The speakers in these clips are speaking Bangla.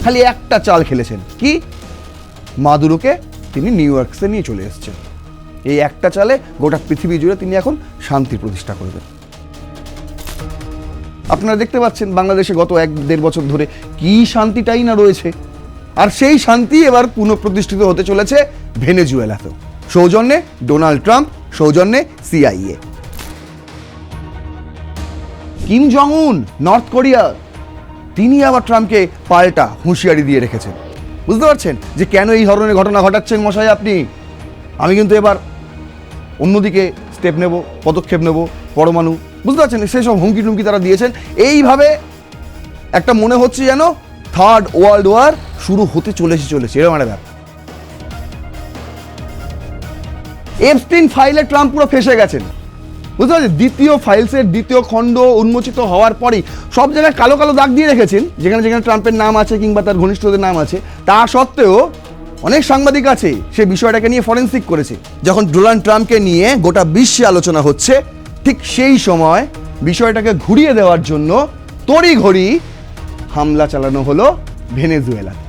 খালি একটা চাল খেলেছেন, কি? মাদুরোকে তিনি নিউ ইয়র্কে নিয়ে চলে এসেছেন। এই একটা চালে গোটা পৃথিবী জুড়ে তিনি এখন শান্তি প্রতিষ্ঠা করবেন। আপনারা দেখতে পাচ্ছেন বাংলাদেশে গত 1-1.5 বছর ধরে কি শান্তিটাই না রয়েছে, আর সেই শান্তি এবার পুনঃপ্রতিষ্ঠিত হতে চলেছে ভেনেজুয়েলাতেও, সৌজন্যে ডোনাল্ড ট্রাম্প, সৌজন্যে CIA। কিম জং উন নর্থ কোরিয়া, তিনি আবার ট্রাম্পকে পাল্টা হুঁশিয়ারি দিয়ে রেখেছেন। বুঝতে পারছেন যে কেন এই ধরনের ঘটনা ঘটাচ্ছেন মশাই আপনি? আমি কিন্তু এবার অন্যদিকে স্টেপ নেব, পদক্ষেপ নেব, পরমাণু, বুঝতে পারছেন, সেসব হুমকি টুমকি তারা দিয়েছেন। এইভাবে একটা মনে হচ্ছে যেন থার্ড ওয়ার্ল্ড ওয়ার শুরু হতে চলেছে এরকম একটা ব্যাপার। এপস্টিন ফাইলে ট্রাম্প পুরো ফেসে গেছেন, বুঝতে পারছেন। দ্বিতীয় ফাইলসের দ্বিতীয় খণ্ড উন্মোচিত হওয়ার পরেই সব জায়গায় কালো কালো দাগ দিয়ে রেখেছেন যেখানে যেখানে ট্রাম্পের নাম আছে কিংবা তার ঘনিষ্ঠদের নাম আছে। তা সত্ত্বেও অনেক সাংবাদিক আছে সে বিষয়টাকে নিয়ে ফরেন্সিক করেছে। যখন ডোনাল্ড ট্রাম্পকে নিয়ে গোটা বিশ্বে আলোচনা হচ্ছে, ঠিক সেই সময় বিষয়টাকে ঘুরিয়ে দেওয়ার জন্য তড়িঘড়ি হামলা চালানো হলো ভেনেজুয়েলাতে।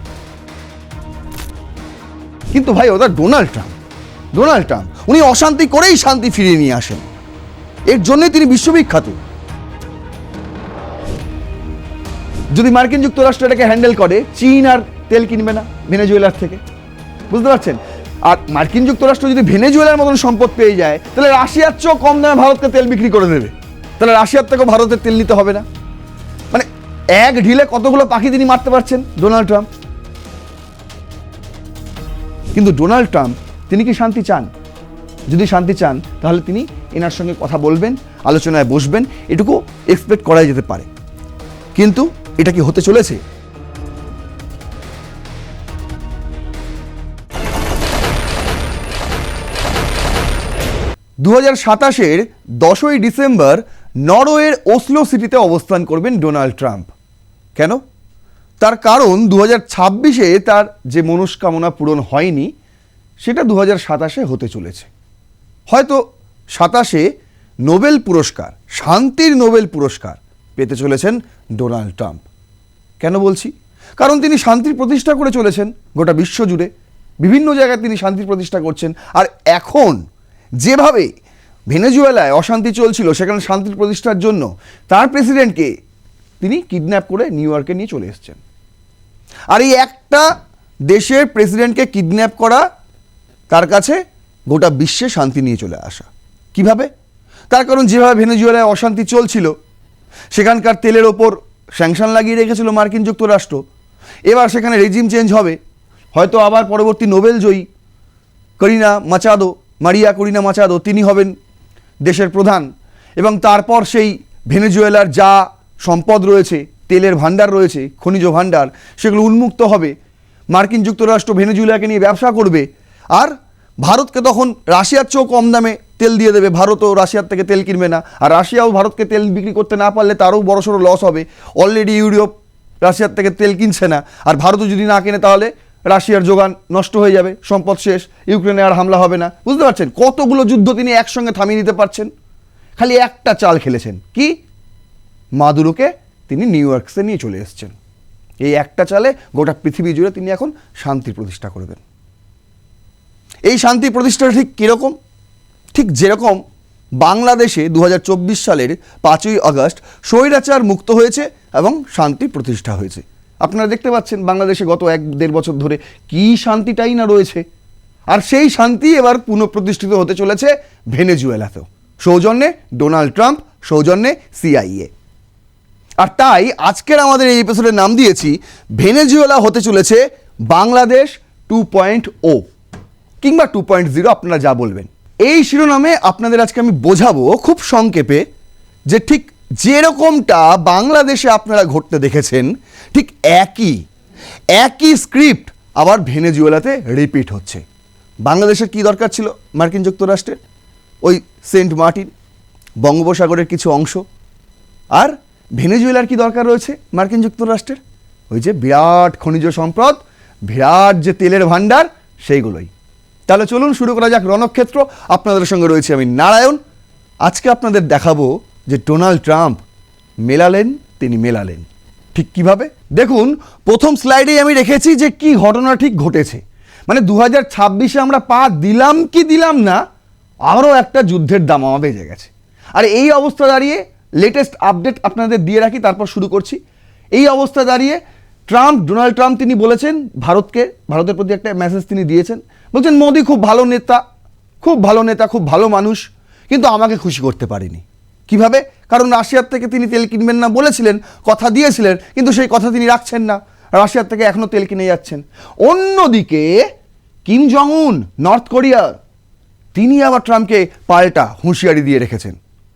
কিন্তু ভাই ওটা ডোনাল্ড ট্রাম্প উনি অশান্তি করেই শান্তি ফিরিয়ে নিয়ে আসেন, এর জন্যই তিনি বিশ্ববিখ্যাত। যদি মার্কিন যুক্তরাষ্ট্র এটাকে হ্যান্ডেল করে, চীন আর তেল কিনবে না ভেনেজুয়েলার থেকে, বুঝতে পারছেন। আর মার্কিন যুক্তরাষ্ট্র যদি ভেনেজুয়েলার মতন সম্পদ পেয়ে যায়, তাহলে রাশিয়ার চেয়েও কম দামে ভারতকে তেল বিক্রি করে দেবে, তাহলে রাশিয়ার থেকেও ভারতের তেল নিতে হবে না। মানে এক ঢিলে কতগুলো পাখি তিনি মারতে পারছেন ডোনাল্ড ট্রাম্প। কিন্তু ডোনাল্ড ট্রাম্প তিনি কি শান্তি চান? যদি শান্তি চান তাহলে তিনি এনার সঙ্গে কথা বলবেন, আলোচনায় বসবেন, এটুকু এক্সপেক্ট করাই যেতে পারে। কিন্তু এটা কি হতে চলেছে? দু 2027 ডিসেম্বর নরওয়ের ওসলো সিটিতে অবস্থান করবেন ডোনাল্ড ট্রাম্প। কেন? তার কারণ 2026 তার যে মনস্কামনা পূরণ হয়নি সেটা 2027 হতে চলেছে। হয়তো 27 নোবেল পুরস্কার, শান্তির নোবেল পুরস্কার পেতে চলেছেন ডোনাল্ড ট্রাম্প। কেন বলছি? কারণ তিনি শান্তির প্রতিষ্ঠা করে চলেছেন গোটা বিশ্ব জুড়ে, বিভিন্ন জায়গায় তিনি শান্তির প্রতিষ্ঠা করছেন। আর এখন যেভাবে ভেনেজুয়েলায় অশান্তি চলছিল, সেখানে শান্তির প্রতিষ্ঠার জন্য তার প্রেসিডেন্টকে তিনি কিডন্যাপ করে নিউ ইয়র্কে নিয়ে চলে এসেছেন। আর এই একটা দেশের প্রেসিডেন্টকে কিডন্যাপ করা তার কাছে গোটা বিশ্বে শান্তি নিয়ে চলে আসা। কিভাবে? তার কারণ যেভাবে ভেনেজুয়েলায় অশান্তি চলছিল, সেখানকার তেলের ওপর স্যাংশন লাগিয়ে রেখেছিল মার্কিন যুক্তরাষ্ট্র। এবার সেখানে রেজিম চেঞ্জ হবে, হয়তো আবার পরবর্তী নোবেল জয়ী মারিয়া করিনা মাচাদো তিনি হবেন দেশের প্রধান, এবং তারপর সেই ভেনেজুয়েলার যা সম্পদ রয়েছে, তেলের ভাণ্ডার রয়েছে, খনিজ ভাণ্ডার, সেগুলো উন্মুক্ত হবে। মার্কিন যুক্তরাষ্ট্র ভেনেজুয়েলাকে নিয়ে ব্যবসা করবে, আর ভারতকে তখন রাশিয়ার চেয়েও কম দামে তেল দিয়ে দেবে। ভারতও রাশিয়ার থেকে তেল কিনবে না, আর রাশিয়াও ভারতকে তেল বিক্রি করতে না পারলে তারও বড়সড় লস হবে। অলরেডি ইউরোপ রাশিয়ার থেকে তেল কিনছে না, আর ভারতও যদি না কেনে তাহলে রাশিয়ার যোগান নষ্ট হয়ে যাবে, সম্পদ শেষ, ইউক্রেনে আর হামলা হবে না। বুঝতে পারছেন কতগুলো যুদ্ধ তিনি একসঙ্গে থামিয়ে দিতে পারছেন? খালি একটা চাল খেলেছেন, কি? মাদুরোকে তিনি নিউ ইয়র্কে নিয়ে চলে এসেছেন। এই একটা চালে গোটা পৃথিবী জুড়ে তিনি এখন শান্তি প্রতিষ্ঠা করবেন। এই শান্তি প্রতিষ্ঠাটা ঠিক কীরকম? ঠিক যেরকম বাংলাদেশে 2024 সালের 5ই আগস্ট স্বৈরাচার মুক্ত হয়েছে এবং শান্তি প্রতিষ্ঠা হয়েছে। আপনারা দেখতে পাচ্ছেন বাংলাদেশে গত 1-1.5 বছর ধরে কি শান্তিটাই না রয়েছে, আর সেই শান্তি এবার পুনঃপ্রতিষ্ঠিত হতে চলেছে ভেনেজুয়েলাতেও, সৌজন্যে ডোনাল্ড ট্রাম্প, সৌজন্যে CIA। আর তাই আজকের আমাদের এই এপিসোডের নাম দিয়েছি ভেনেজুয়েলা হতে চলেছে বাংলাদেশ 2.0 কিংবা 2.0, আপনারা যা বলবেন। এই শিরোনামে আপনাদের আজকে আমি বোঝাবো খুব সংক্ষেপে যে ঠিক যেরকমটা বাংলাদেশে আপনারা ঘটতে দেখেছেন, ঠিক একই স্ক্রিপ্ট আবার ভেনেজুয়েলাতে রিপিট হচ্ছে। বাংলাদেশের কি দরকার ছিল মার্কিন যুক্তরাষ্ট্রের? ওই সেন্ট মার্টিন, বঙ্গোপসাগরের কিছু অংশ। আর ভেনেজুয়েলার কি দরকার রয়েছে মার্কিন যুক্তরাষ্ট্রের? ওই যে বিরাট খনিজ সম্পদ, বিরাট যে তেলের ভাণ্ডার, সেইগুলোই। তাহলে চলুন শুরু করা যাক রণক্ষেত্র। আপনাদের সঙ্গে রয়েছে আমি নারায়ণ। আজকে আপনাদের দেখাবো যে ডোনাল্ড ট্রাম্প মেলালেন ঠিক কিভাবে। দেখুন, প্রথম স্লাইডেই আমি রেখেছি যে কি ঘটনা ঠিক ঘটেছে। মানে 2026-এ আমরা পা দিলাম কি দিলাম না, আরও একটা যুদ্ধের দামামা বেজে গেছে। আর এই অবস্থা দাঁড়িয়ে লেটেস্ট আপডেট আপনাদের দিয়ে রাখি, তারপর শুরু করছি। এই অবস্থা দাঁড়িয়ে ডোনাল্ড ট্রাম্প তিনি বলেছেন ভারতের প্রতি একটা মেসেজ তিনি দিয়েছেন। বলছেন মোদি খুব ভালো নেতা, খুব ভালো মানুষ, কিন্তু আমাকে খুশি করতে পারেনি। কিভাবে? কারণ রাশিয়ার থেকে তিনি তেল কিনবেন না বলেছিলেন, কথা দিয়েছিলেন, কিন্তু সেই কথা তিনি রাখছেন না। রাশিয়ার থেকে এখনও তেল কিনে যাচ্ছেন। অন্যদিকে কিম জং উন, নর্থ কোরিয়ার, তিনি আবার ট্রাম্পকে পাল্টা হুঁশিয়ারি দিয়ে রেখেছেন।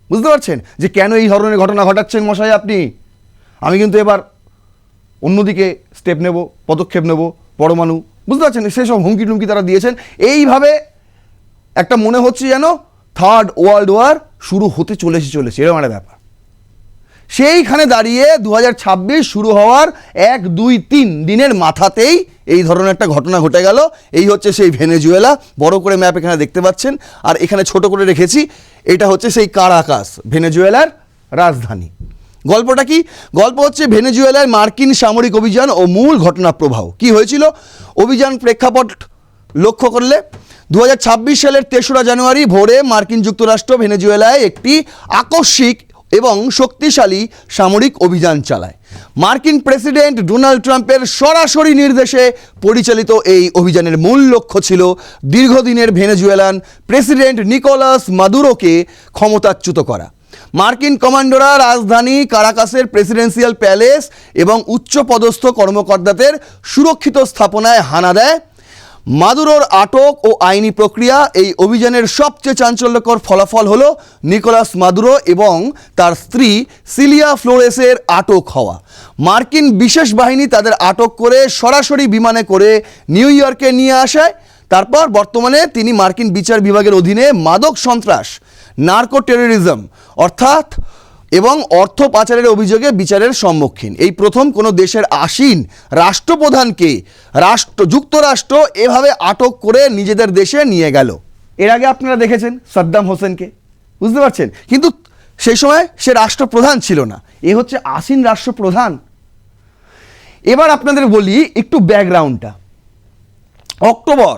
বুঝতে পারছেন যে কেন এই ধরনের ঘটনা ঘটাচ্ছেন মশাই আপনি? আমি কিন্তু এবার অন্যদিকে স্টেপ নেব, পদক্ষেপ নেব, পরমাণু, বুঝতে পারছেন, সেসব হুমকি টুমকি তারা দিয়েছেন। এইভাবে একটা মনে হচ্ছে যেন থার্ড ওয়ার্ল্ড ওয়ার শুরু হতে চলেছে এরকম একটা ব্যাপার। সেইখানে দাঁড়িয়ে 2026 শুরু হওয়ার 1, 2, 3 দিনের মাথাতেই এই ধরনের একটা ঘটনা ঘটে গেল। এই হচ্ছে সেই ভেনেজুয়েলা, বড় করে ম্যাপ এখানে দেখতে পাচ্ছেন, আর এখানে ছোট করে রেখেছি, এটা হচ্ছে সেই কারাকাস, ভেনেজুয়েলার রাজধানী। গল্পটা কি? গল্প হচ্ছে ভেনেজুয়েলায় মার্কিন সামরিক অভিযান ও মূল ঘটনা প্রবাহ। কি হয়েছিল? অভিযান প্রেক্ষাপট লক্ষ্য করলে 2026 সালের 3রা জানুয়ারি ভোরে মার্কিন যুক্তরাষ্ট্র ভেনেজুয়েলায় একটি আকস্মিক এবং শক্তিশালী সামরিক অভিযান চালায়। মার্কিন প্রেসিডেন্ট ডোনাল্ড ট্রাম্পের সরাসরি নির্দেশে পরিচালিত এই অভিযানের মূল লক্ষ্য ছিল দীর্ঘদিনের ভেনেজুয়েলান প্রেসিডেন্ট নিকোলাস মাদুরোকে ক্ষমতাচ্যুত করা। মার্কিন কমান্ডোরা রাজধানী কারাকাসের প্রেসিডেন্সিয়াল প্যালেস এবং উচ্চপদস্থ কর্মকর্তাদের সুরক্ষিত স্থাপনায় হানা দেয়। মাদুরোর আটক ও আইনি প্রক্রিয়া। এই অভিযানের সবচেয়ে চাঞ্চল্যকর ফলাফল হলো নিকোলাস মাদুরো এবং তার স্ত্রী সিলিয়া ফ্লোরেসের আটক হওয়া। মার্কিন বিশেষ বাহিনী তাদের আটক করে সরাসরি বিমানে করে নিউ ইয়র্কে নিয়ে আসায়। তারপর বর্তমানে তিনি মার্কিন বিচার বিভাগের অধীনে মাদক সন্ত্রাস, নার্কো টেরোরিজম অর্থাৎ এবং অর্থ পাচারের অভিযোগে বিচারের সম্মুখীন। এই প্রথম কোনো দেশের আসীন রাষ্ট্রপ্রধানকে যুক্তরাষ্ট্র এভাবে আটক করে নিজেদের দেশে নিয়ে গেল। এর আগে আপনারা দেখেছেন সাদ্দাম হোসেনকে, বুঝতে পারছেন, কিন্তু সেই সময় সে রাষ্ট্রপ্রধান ছিল না, এ হচ্ছে আসীন রাষ্ট্রপ্রধান। এবার আপনাদের বলি একটু ব্যাকগ্রাউন্ডটা। অক্টোবর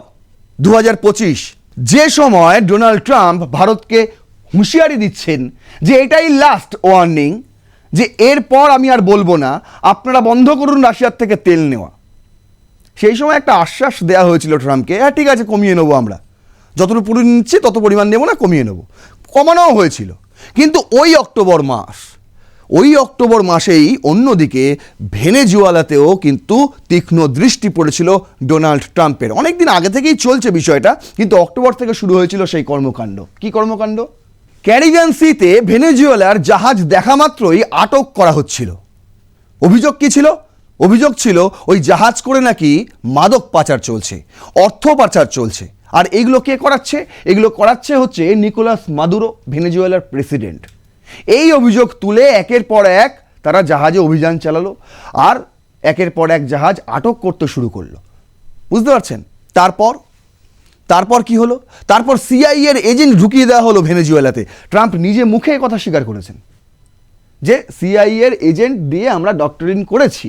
2025, যে সময় ডোনাল্ড ট্রাম্প ভারতকে হুঁশিয়ারি দিচ্ছেন যে এটাই লাস্ট ওয়ার্নিং, যে এরপর আমি আর বলবো না, আপনারা বন্ধ করুন রাশিয়ার থেকে তেল নেওয়া। সেই সময় একটা আশ্বাস দেওয়া হয়েছিল ট্রাম্পকে, হ্যাঁ ঠিক আছে কমিয়ে নেবো, আমরা যতটুকু পরিমাণ নিচ্ছি তত পরিমাণ নেবো না, কমিয়ে নেবো। কমানোও হয়েছিল। কিন্তু ওই অক্টোবর মাসেই অন্যদিকে ভেনেজুয়েলাতেও কিন্তু তীক্ষ্ণ দৃষ্টি পড়েছিল ডোনাল্ড ট্রাম্পের। অনেকদিন আগে থেকেই চলছে বিষয়টা, কিন্তু অক্টোবর থেকে শুরু হয়েছিল সেই কর্মকাণ্ড। কি কর্মকাণ্ড? ক্যারিবিয়ান সিতে ভেনেজুয়েলার জাহাজ দেখা মাত্রই আটক করা হচ্ছিল। অভিযোগ কি ছিল? অভিযোগ ছিল ওই জাহাজ করে নাকি মাদক পাচার চলছে, অর্থ পাচার চলছে। আর এগুলো কে করাচ্ছে? এগুলো করাচ্ছে হচ্ছে নিকোলাস মাদুরো, ভেনেজুয়েলার প্রেসিডেন্ট। এই অভিযোগ তুলে একের পর এক তারা জাহাজে অভিযান চালালো আর একের পর এক জাহাজ আটক করতে শুরু করলো। বুঝতে পারছেন? তারপর কি হলো? তারপর সিআইএ এর এজেন্ট ঢুকিয়ে দেওয়া হলো ভেনেজুয়েলাতে। ট্রাম্প নিজে মুখে কথা স্বীকার করেছেন যে সিআইএ এর এজেন্ট দিয়ে আমরা ডক্টরিন করেছি।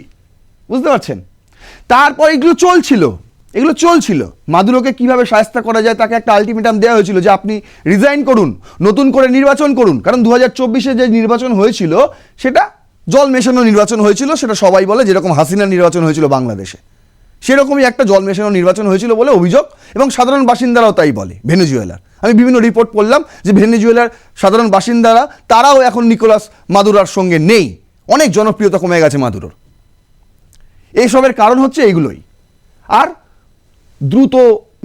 বুঝতে পারছেন? তারপর এগুলো চলছিল। মাদুরোকে কিভাবে শায়েস্তা করা যায় তাকে একটা আলটিমেটাম দেওয়া হয়েছিল যে আপনি রিজাইন করুন, নতুন করে নির্বাচন করুন। কারণ 2024-এ যে নির্বাচন হয়েছিল সেটা জল মেশানো নির্বাচন হয়েছিল, সেটা সবাই বলে, যেরকম হাসিনা নির্বাচন হয়েছিল বাংলাদেশে, সেরকমই একটা জল মেশানো নির্বাচন হয়েছিল বলে অভিযোগ, এবং সাধারণ বাসিন্দারাও তাই বলে ভেনেজুয়েলার। আমি বিভিন্ন রিপোর্ট পড়লাম যে ভেনেজুয়েলার সাধারণ বাসিন্দারা তারাও এখন নিকোলাস মাদুরোর সঙ্গে নেই, অনেক জনপ্রিয়তা কমে গেছে মাদুরোর। এইসবের কারণ হচ্ছে এইগুলোই। আর দ্রুত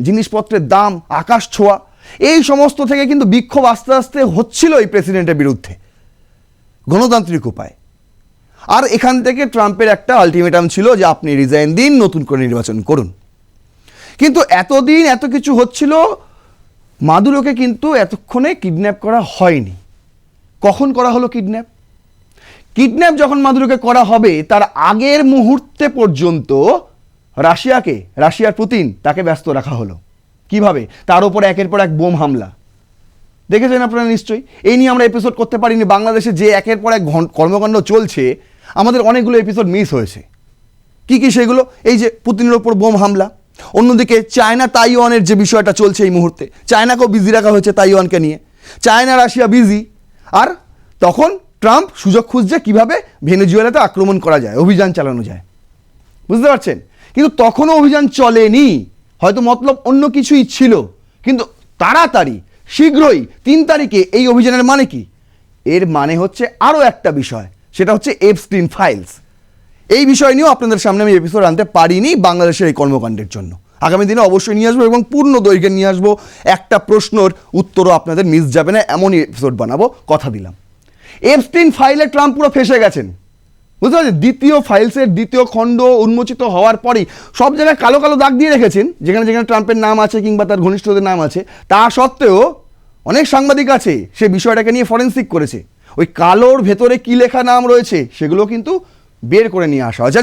জিনিসপত্রের দাম আকাশ ছোঁয়া, এই সমস্ত থেকে কিন্তু বিক্ষোভ আস্তে আস্তে হচ্ছিল এই প্রেসিডেন্টের বিরুদ্ধে গণতান্ত্রিক উপায়। আর এখান থেকে ট্রাম্পের একটা আলটিমেটাম ছিল যে আপনি রিজাইন দিন, নতুন করে নির্বাচন করুন। কিন্তু এতদিন এত কিছু হচ্ছিল, মাদুরোকে কিন্তু এতক্ষণে কিডন্যাপ করা হয়নি। কখন করা হলো কিডন্যাপ যখন মাদুরোকে করা হবে তার আগের মুহূর্তে পর্যন্ত রাশিয়ার পুতিন তাকে ব্যস্ত রাখা হলো। কিভাবে? তার উপর একের পর এক বোম হামলা দেখেছেন আপনারা নিশ্চয়ই। এই নিয়ে আমরা এপিসোড করতে পারিনি। বাংলাদেশে যে একের পর এক কর্মকাণ্ড চলছে, আমাদের অনেকগুলো এপিসোড মিস হয়েছে। কি কি সেগুলো? এই যে পুতিনের ওপর বোম হামলা, অন্যদিকে চায়না তাইওয়ানের যে বিষয়টা চলছে এই মুহূর্তে, চায়নাকেও বিজি রাখা হয়েছে তাইওয়ানকে নিয়ে, চায়না রাশিয়া বিজি, আর তখন ট্রাম্প সুযোগ খুঁজছে কিভাবে ভেনেজুয়েলাতে আক্রমণ করা যায়, অভিযান চালানো যায়, বুঝতে পারছেন? কিন্তু তখনও অভিযান চলেনি, হয়তো মতলব অন্য কিছুই ছিল, কিন্তু তাড়াতাড়ি শীঘ্রই 3 তারিখে এই অভিযানের মানে কি? এর মানে হচ্ছে আরও একটা বিষয়, সেটা হচ্ছে এপস্টিন ফাইলস। এই বিষয় নিয়েও আপনাদের সামনে আমি এপিসোড আনতে পারিনি বাংলাদেশের এই কর্মকাণ্ডের জন্য। আগামী দিনে অবশ্যই নিয়ে আসবো এবং পূর্ণ দৈর্ঘ্যে নিয়ে আসবো, একটা প্রশ্নর উত্তরও আপনাদের মিস যাবে না, এমনই এপিসোড বানাবো, কথা দিলাম। এপস্টিন ফাইলে ট্রাম্প পুরো ফেসে গেছেন, বুঝতে পারছেন? দ্বিতীয় ফাইলসের দ্বিতীয় খণ্ড উন্মোচিত হওয়ার পরেই সব জায়গায় কালো কালো দাগ দিয়ে রেখেছেন যেখানে যেখানে ট্রাম্পের নাম আছে কিংবা তার ঘনিষ্ঠদের নাম আছে, তা সত্ত্বেও অনেক সাংবাদিক আছে সে বিষয়টাকে নিয়ে ফরেন্সিক করেছে, ওই কালোর ভেতরে কি লেখা নাম রয়েছে সেগুলো কিন্তু বের করে নিয়ে আসা হয়েছে।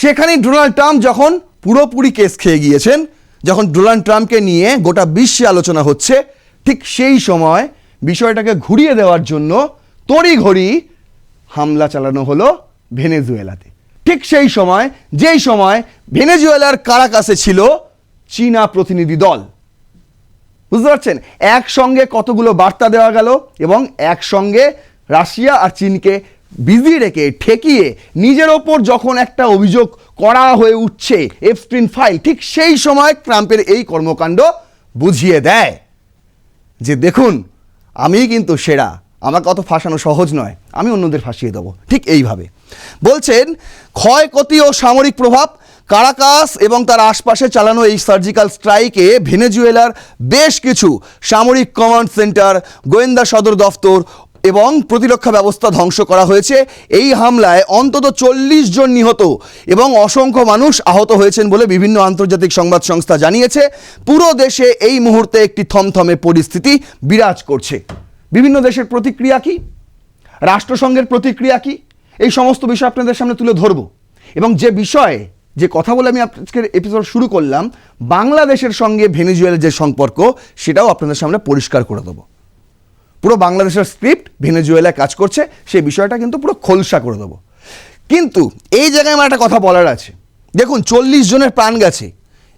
সেখানেই ডোনাল্ড ট্রাম্প যখন পুরোপুরি কেস খেয়ে গিয়েছেন, যখন ডোনাল্ড ট্রাম্পকে নিয়ে গোটা বিশ্বে আলোচনা হচ্ছে, ঠিক সেই সময় বিষয়টাকে ঘুরিয়ে দেওয়ার জন্য তড়িঘড়ি হামলা চালানো হলো ভেনেজুয়েলাতে। ঠিক সেই সময় যেই সময় ভেনেজুয়েলার কারাকাসে ছিল চীনা প্রতিনিধি দল, বুঝতে পারছেন? একসঙ্গে কতগুলো বার্তা দেওয়া গেল এবং একসঙ্গে রাশিয়া আর চীনকে বিজি রেখে ঠেকিয়ে নিজের ওপর যখন একটা অভিযোগ করা হয়ে উঠছে এপস্টিন ফাইল, ঠিক সেই সময় ট্রাম্পের এই কর্মকাণ্ড বুঝিয়ে দেয় যে দেখুন আমি কিন্তু সেরা, আমাকে অত ফাঁসানো সহজ নয়, আমি অন্যদের ফাঁসিয়ে দেবো। ঠিক এইভাবে বলছেন ক্ষয়ক্ষতি ও সামরিক প্রভাব, কারাকাস এবং তার আশপাশে চালানো এই সার্জিক্যাল স্ট্রাইকে ভেনেজুয়েলার বেশ কিছু সামরিক কমান্ড সেন্টার, গোয়েন্দা সদর দফতর এবং প্রতিরক্ষা ব্যবস্থা ধ্বংস করা হয়েছে। এই হামলায় অন্তত 40 জন নিহত এবং অসংখ্য মানুষ আহত হয়েছেন বলে বিভিন্ন আন্তর্জাতিক সংবাদ সংস্থা জানিয়েছে। পুরো দেশে এই মুহূর্তে একটি থমথমে পরিস্থিতি বিরাজ করছে। বিভিন্ন দেশের প্রতিক্রিয়া কি, রাষ্ট্রসংঘের প্রতিক্রিয়া কি, এই সমস্ত বিষয় আপনাদের সামনে তুলে ধরব। এবং যে বিষয়ে যে কথা বলে আমি আজকের এপিসোড শুরু করলাম, বাংলাদেশের সঙ্গে ভেনেজুয়েলার যে সম্পর্ক সেটাও আপনাদের সামনে পরিষ্কার করে দেবো। পুরো বাংলাদেশের স্ক্রিপ্ট ভেনেজুয়েলায় কাজ করছে, সেই বিষয়টা কিন্তু পুরো খোলসা করে দেবো। কিন্তু এই জায়গায় আমার একটা কথা বলার আছে। দেখুন 40 জনের প্রাণ গেছে,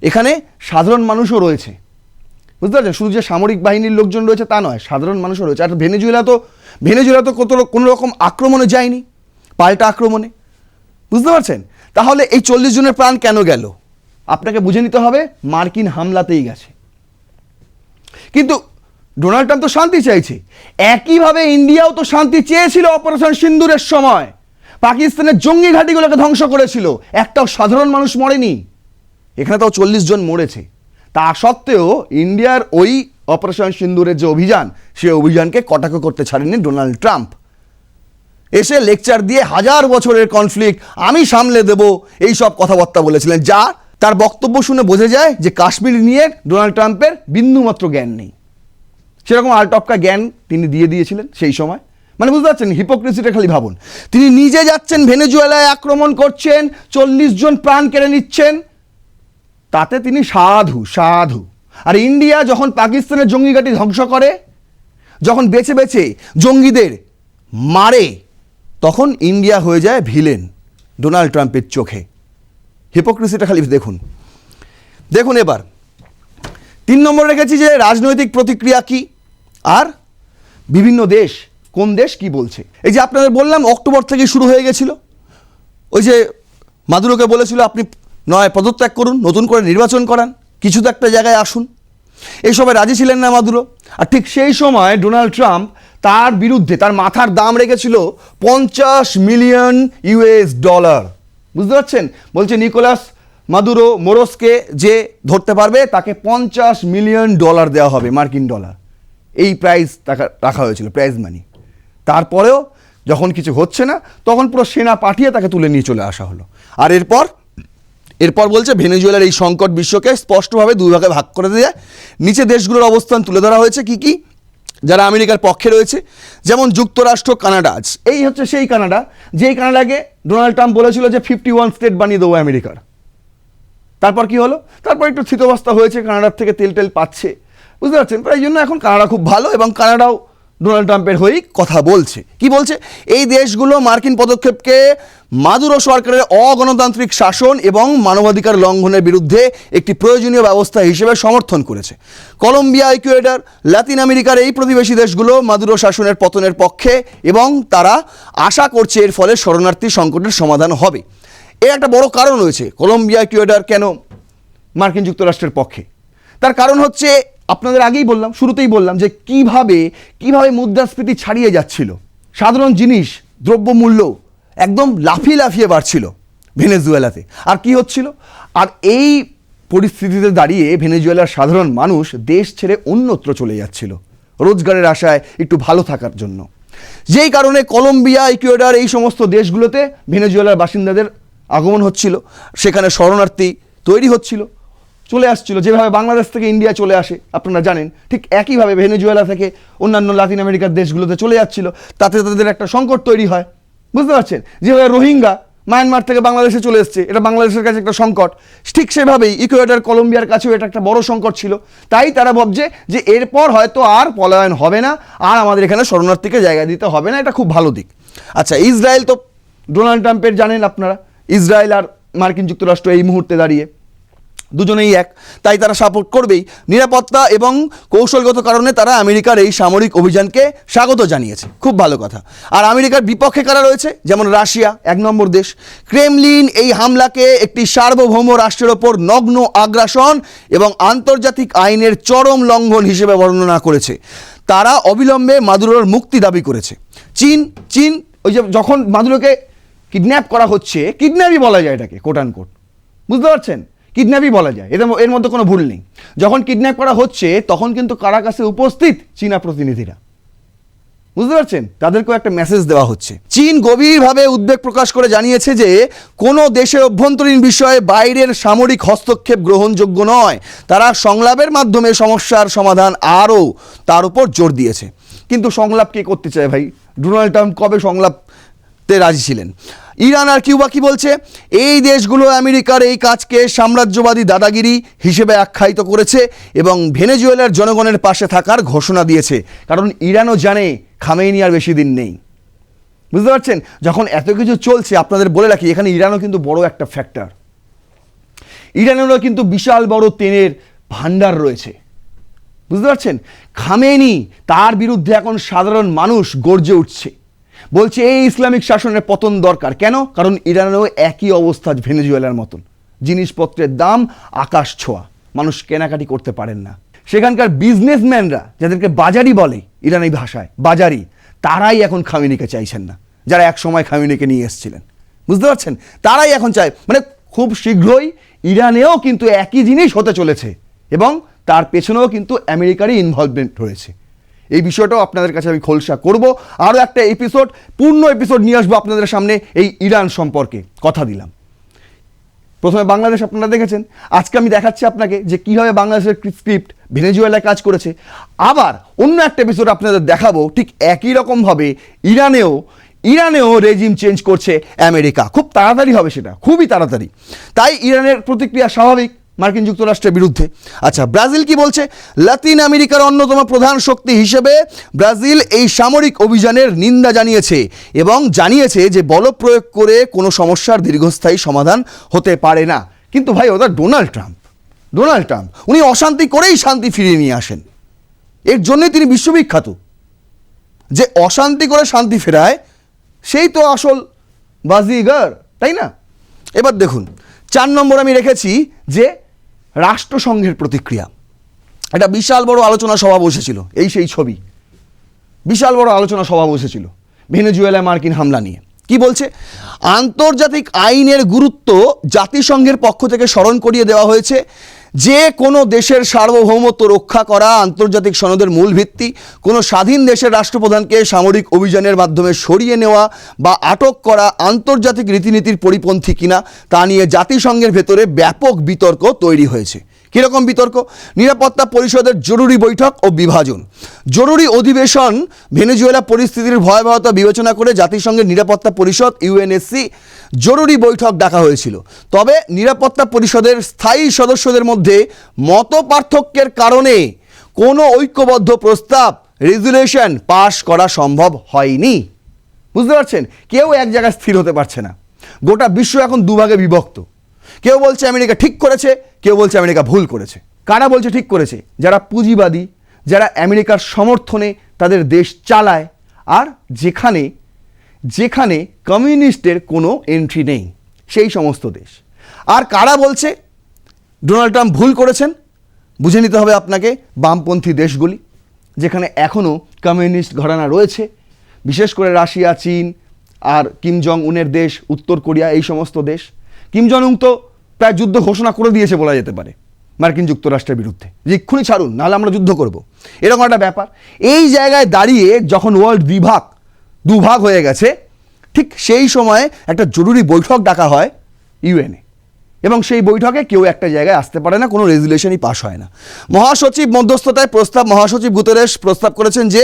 এখানে সাধারণ মানুষও রয়েছে, বুঝতে পারছেন? শুধু যে সামরিক বাহিনীর লোকজন রয়েছে তা নয়, সাধারণ মানুষও রয়েছে। আর ভেনেজুয়েলা তো কোনো রকম আক্রমণে যায়নি, পাল্টা আক্রমণে, বুঝতে পারছেন? তাহলে এই 40 জনের প্রাণ কেন গেল? আপনাকে বুঝে নিতে হবে মার্কিন হামলাতেই গেছে। কিন্তু ডোনাল্ড ট্রাম্প তো শান্তি চাইছে, একইভাবে ইন্ডিয়াও তো শান্তি চেয়েছিল। অপারেশন সিন্দুরের সময় পাকিস্তানের জঙ্গি ঘাঁটিগুলোকে ধ্বংস করেছিল, একটাও সাধারণ মানুষ মরেনি, এখানে তাও 40 জন মরেছে। তা সত্ত্বেও ইন্ডিয়ার ওই অপারেশন সিন্দুরের যে অভিযান, সেই অভিযানকে কটাক্ষ করতে ছাড়েনি ডোনাল্ড ট্রাম্প। এসে লেকচার দিয়ে 1000 বছরের কনফ্লিক্ট আমি সামলে দেব, এই সব কথাবার্তা বলেছিলেন, যা তার বক্তব্য শুনে বোঝা যায় যে কাশ্মীর নিয়ে ডোনাল্ড ট্রাম্পের বিন্দুমাত্র জ্ঞান নেই। সেরকম আলটপকা জ্ঞান তিনি দিয়ে দিয়েছিলেন সেই সময়। মানে বুঝতে পারছেন হিপোক্রেসিটা? খালি ভাবুন, তিনি নিজে যাচ্ছেন ভেনেজুয়েলায়, আক্রমণ করছেন, 40 জন প্রাণ কেড়ে নিচ্ছেন, তাতে তিনি সাধু। আর ইন্ডিয়া যখন পাকিস্তানের জঙ্গি ঘাঁটি ধ্বংস করে, যখন বেছে বেছে জঙ্গিদের মারে, তখন ইন্ডিয়া হয়ে যায় ভিলেন ডোনাল্ড ট্রাম্পের চোখে। হিপোক্রেসিটা খালি দেখুন। এবার 3 নম্বর রেখেছি যে রাজনৈতিক প্রতিক্রিয়া কি আর বিভিন্ন দেশ, কোন দেশ কি বলছে। এই যে আপনাদের বললাম অক্টোবর থেকে শুরু হয়ে গেছিল, ওই যে মাদুরোকে বলেছিল আপনি নয় পদত্যাগ করুন, নতুন করে নির্বাচন করান, কিছু তো একটা জায়গায় আসুন, এই সবাই রাজি ছিলেন না মাদুরো। আর ঠিক সেই সময় ডোনাল্ড ট্রাম্প তার বিরুদ্ধে তার মাথার দাম রেখেছিল $50 মিলিয়ন, বুঝতে পারছেন? বলছে নিকোলাস মাদুরো মোরোসকে যে ধরতে পারবে তাকে $50 মিলিয়ন দেওয়া হবে, মার্কিন ডলার। এই প্রাইজ রাখা হয়েছিল, প্রাইজ মানি। তারপরেও যখন কিছু হচ্ছে না, তখন পুরো সেনা পাঠিয়ে তাকে তুলে নিয়ে চলে আসা হলো। আর এরপর বলছে ভেনেজুয়েলার এই সংকট বিশ্বকে স্পষ্টভাবে 2 ভাগে ভাগ করে দেয়। নিচে দেশগুলোর অবস্থান তুলে ধরা হয়েছে কি কি, যারা আমেরিকার পক্ষে রয়েছে, যেমন যুক্তরাষ্ট্র, কানাডা। এই হচ্ছে সেই কানাডা, যেই কানাডাকে ডোনাল্ড ট্রাম্প বলেছিল যে 51 স্টেট বানিয়ে দেবো আমেরিকার। তারপর কি হলো? তারপর একটু স্থিতাবস্থা হয়েছে, কানাডার থেকে তেল পাচ্ছে, বুঝতে পারছেন? তাই জন্য এখন কানাডা খুব ভালো এবং কানাডাও ডোনাল্ড ট্রাম্পের হয়েই কথা বলছে। কি বলছে? এই দেশগুলো মার্কিন পদক্ষেপকে মাদুরো সরকারের অগণতান্ত্রিক শাসন এবং মানবাধিকার লঙ্ঘনের বিরুদ্ধে একটি প্রয়োজনীয় ব্যবস্থা হিসেবে সমর্থন করেছে। কলম্বিয়া, ইকুয়েডর, লাতিন আমেরিকার এই প্রতিবেশী দেশগুলো মাদুরো শাসনের পতনের পক্ষে এবং তারা আশা করছে এর ফলে শরণার্থী সংকটের সমাধান হবে। এর একটা বড় কারণ রয়েছে কলম্বিয়া, ইকুয়েডর কেন মার্কিন যুক্তরাষ্ট্রের পক্ষে। তার কারণ হচ্ছে আপনাদের আগেই বললাম, শুরুতেই বললাম যে কিভাবে মুদ্রাস্ফীতি ছাড়িয়ে যাচ্ছিল, সাধারণ জিনিস দ্রব্যমূল্য একদম লাফিয়ে লাফিয়ে বাড়ছিল ভেনেজুয়েলাতে। আর কি হচ্ছিল? আর এই পরিস্থিতিতে দাঁড়িয়ে ভেনেজুয়েলার সাধারণ মানুষ দেশ ছেড়ে অন্যত্র চলে যাচ্ছিল রোজগারের আশায়, একটু ভালো থাকার জন্য। যেই কারণে কলম্বিয়া, ইকুয়েডর এই সমস্ত দেশগুলোতে ভেনেজুয়েলার বাসিন্দাদের আগমন হচ্ছিল, সেখানে শরণার্থী তৈরি হচ্ছিল, চলে আসছিল। যেভাবে বাংলাদেশ থেকে ইন্ডিয়া চলে আসে আপনারা জানেন, ঠিক একইভাবে ভেনেজুয়েলা থেকে অন্যান্য লাতিন আমেরিকার দেশগুলোতে চলে যাচ্ছিল। তাতে তাদের একটা সংকট তৈরি হয়, বুঝতে পারছেন? যেভাবে রোহিঙ্গা মায়ানমার থেকে বাংলাদেশে চলে এসছে, এটা বাংলাদেশের কাছে একটা সংকট, ঠিক সেভাবেই ইকুয়েডর, কলম্বিয়ার কাছেও এটা একটা বড় সংকট ছিল। তাই তারা ভাবছে যে এরপর হয়তো আর পলায়ন হবে না, আর আমাদের এখানে শরণার্থীকে জায়গা দিতে হবে না, এটা খুব ভালো দিক। আচ্ছা, ইসরায়েল তো ডোনাল্ড ট্রাম্পের জানেন আপনারা, ইসরায়েল আর মার্কিন যুক্তরাষ্ট্র এই মুহূর্তে দাঁড়িয়ে দুজনেই এক, তাই তারা সাপোর্ট করবেই। নিরাপত্তা এবং কৌশলগত কারণে তারা আমেরিকার এই সামরিক অভিযানকে স্বাগত জানিয়েছে, খুব ভালো কথা। আর আমেরিকার বিপক্ষে কারা রয়েছে? যেমন রাশিয়া, 1 নম্বর দেশ। ক্রেমলিন এই হামলাকে একটি সার্বভৌম রাষ্ট্রের ওপর নগ্ন আগ্রাসন এবং আন্তর্জাতিক আইনের চরম লঙ্ঘন হিসেবে বর্ণনা করেছে। তারা অবিলম্বে মাদুরোর মুক্তি দাবি করেছে। চীন ওই যে যখন মাদুরোকে কিডন্যাপ করা হচ্ছে, কিডন্যাপই বলা যায় এটাকে, কোট অ্যান্ড কোট, বুঝতে পারছেন? কিডন্যাপই বলা যায়, এর মধ্যে কোনো ভুল নেই। যখন কিডন্যাপ করা হচ্ছে তখন কিন্তু কারাকাসে উপস্থিত চীনা প্রতিনিধিরা, বুঝতে পারছেন? তাদেরকেও একটা মেসেজ দেওয়া হচ্ছে। চীন গভীরভাবে উদ্বেগ প্রকাশ করে জানিয়েছে যে কোনো দেশের অভ্যন্তরীণ বিষয়ে বাইরের সামরিক হস্তক্ষেপ গ্রহণযোগ্য নয়। তারা সংলাপের মাধ্যমে সমস্যার সমাধান আরও তার উপর জোর দিয়েছে। কিন্তু সংলাপ কে করতে চায় ভাই? ডোনাল্ড ট্রাম্প কবে সংলাপতে রাজি ছিলেন? ইরান আর কিউবা কি বলছে? এই দেশগুলো আমেরিকার এই কাজকে সাম্রাজ্যবাদী দাদাগিরি হিসেবে আখ্যায়িত করেছে এবং ভেনেজুয়েলার জনগণের পাশে থাকার ঘোষণা দিয়েছে। কারণ ইরানও জানে খামেনি আর বেশি দিন নেই, বুঝতে পারছেন? যখন এত কিছু চলছে, আপনাদের বলে রাখি, এখানে ইরানও কিন্তু বড় একটা ফ্যাক্টর। ইরানেরও কিন্তু বিশাল বড় তেলের ভান্ডার রয়েছে, বুঝতে পারছেন? খামেনি, তার বিরুদ্ধে এখন সাধারণ মানুষ গর্জে উঠছে, বলছে এই ইসলামিক শাসনের পতন দরকার। কেন? কারণ ইরানেও একই অবস্থা ভেনেজুয়েলার মতন, জিনিসপত্রের দাম আকাশ ছোঁয়া, মানুষ কেনাকাটি করতে পারেন না। সেখানকার বিজনেসম্যানরা, যাদেরকে বাজারি বলে ইরানি ভাষায়, বাজারি, তারাই এখন খামেনিকে চাইছেন না, যারা এক সময় খামেনিকে নিয়ে এসেছিলেন, বুঝতে পারছেন? তারাই এখন চায়। মানে খুব শীঘ্রই ইরানেও কিন্তু একই জিনিস হতে চলেছে এবং তার পেছনেও কিন্তু আমেরিকারই ইনভলভমেন্ট রয়েছে। এই বিষয়টাও আপনাদের কাছে আমি খোলসা করব। আরও একটা এপিসোড, পূর্ণ এপিসোড নিয়ে আসবো আপনাদের সামনে এই ইরান সম্পর্কে, কথা দিলাম। প্রথমে বাংলাদেশ আপনারা দেখেছেন, আজকে আমি দেখাচ্ছি আপনাকে যে কীভাবে বাংলাদেশের স্ক্রিপ্ট ভেনেজুয়েলায় কাজ করেছে। আবার অন্য একটা এপিসোড আপনাদের দেখাবো ঠিক একই রকমভাবে ইরানেও রেজিম চেঞ্জ করছে আমেরিকা। খুব তাড়াতাড়ি হবে, সেটা খুবই তাড়াতাড়ি। তাই ইরানের প্রতিক্রিয়া স্বাভাবিক মার্কিন যুক্তরাষ্ট্রের বিরুদ্ধে। আচ্ছা, ব্রাজিল কি বলছে? লাতিন আমেরিকার অন্যতম প্রধান শক্তি হিসেবে ব্রাজিল এই সামরিক অভিযানের নিন্দা জানিয়েছে এবং জানিয়েছে যে বলপ্রয়োগ করে কোনো সমস্যার দীর্ঘস্থায়ী সমাধান হতে পারে না। কিন্তু ভাই, ওটা ডোনাল্ড ট্রাম্প, উনি অশান্তি করেই শান্তি ফিরিয়ে নিয়ে আসেন। এর জন্যই তিনি বিশ্ববিখ্যাত, যে অশান্তি করে শান্তি ফেরায়, সেই তো আসল বাজিগার, তাই না? এবার দেখুন, 4 নম্বর আমি রেখেছি যে রাষ্ট্রসংঘের প্রতিক্রিয়া। একটা বিশাল বড় আলোচনা সভা বসেছিল, এই সেই ছবি, বিশাল বড় আলোচনা সভা বসেছিল ভেনেজুয়েলায় মার্কিন হামলা নিয়ে। কি বলছে? আন্তর্জাতিক আইনের গুরুত্ব জাতিসংঘের পক্ষ থেকে স্মরণ করিয়ে দেওয়া হয়েছে। যে কোনো দেশের সার্বভৌমত্ব রক্ষা করা আন্তর্জাতিক সনদের মূল ভিত্তি। কোনো স্বাধীন দেশের রাষ্ট্রপ্রধানকে সামরিক অভিযানের মাধ্যমে সরিয়ে নেওয়া বা আটক করা আন্তর্জাতিক রীতিনীতির পরিপন্থী কিনা তা নিয়ে জাতিসংঘের ভেতরে ব্যাপক বিতর্ক তৈরি হয়েছে। কীরকম বিতর্ক? নিরাপত্তা পরিষদের জরুরি বৈঠক ও বিভাজন। জরুরি অধিবেশন ভেনেজুয়েলা পরিস্থিতির ভয়াবহতা বিবেচনা করে জাতিসংঘের নিরাপত্তা পরিষদ ইউএনএসসি জরুরি বৈঠক ডাকা হয়েছিল। তবে নিরাপত্তা পরিষদের স্থায়ী সদস্যদের মধ্যে মত পার্থক্যের কারণে কোনো ঐক্যবদ্ধ প্রস্তাব রেজুলেশন পাশ করা সম্ভব হয়নি। বুঝতে পারছেন, কেউ এক জায়গায় স্থির হতে পারছে না। গোটা বিশ্ব এখন দুভাগে বিভক্ত। কেউ বলছে আমেরিকা ঠিক করেছে, কেউ বলছে আমেরিকা ভুল করেছে। কারা বলছে ঠিক করেছে? যারা পুঁজিবাদী, যারা আমেরিকার সমর্থনে তাদের দেশ চালায়, আর যেখানে যেখানে কমিউনিস্টের কোনো এন্ট্রি নেই সেই সমস্ত দেশ। আর কারা বলছে ডোনাল্ড ট্রাম্প ভুল করেছেন? বুঝে নিতে হবে আপনাকে, বামপন্থী দেশগুলি যেখানে এখনও কমিউনিস্ট ঘরানা রয়েছে, বিশেষ করে রাশিয়া, চীন আর কিম জং উনের দেশ, উত্তর কোরিয়া, এই সমস্ত দেশ। কিম জং উন তো প্রায় যুদ্ধ ঘোষণা করে দিয়েছে বলা যেতে পারে মার্কিন যুক্তরাষ্ট্রের বিরুদ্ধে, যে এক্ষুনি ছাড়ুন নাহলে আমরা যুদ্ধ করব, এরকম একটা ব্যাপার। এই জায়গায় দাঁড়িয়ে যখন ওয়ার্ল্ড দুভাগ হয়ে গেছে, ঠিক সেই সময়ে একটা জরুরি বৈঠক ডাকা হয় ইউএনএ, এবং সেই বৈঠকে কেউ একটা জায়গায় আসতে পারে না, কোনো রেজুলেশনই পাস হয় না। মহাসচিব মধ্যস্থতায় মহাসচিব গুতেরেস প্রস্তাব করেছেন যে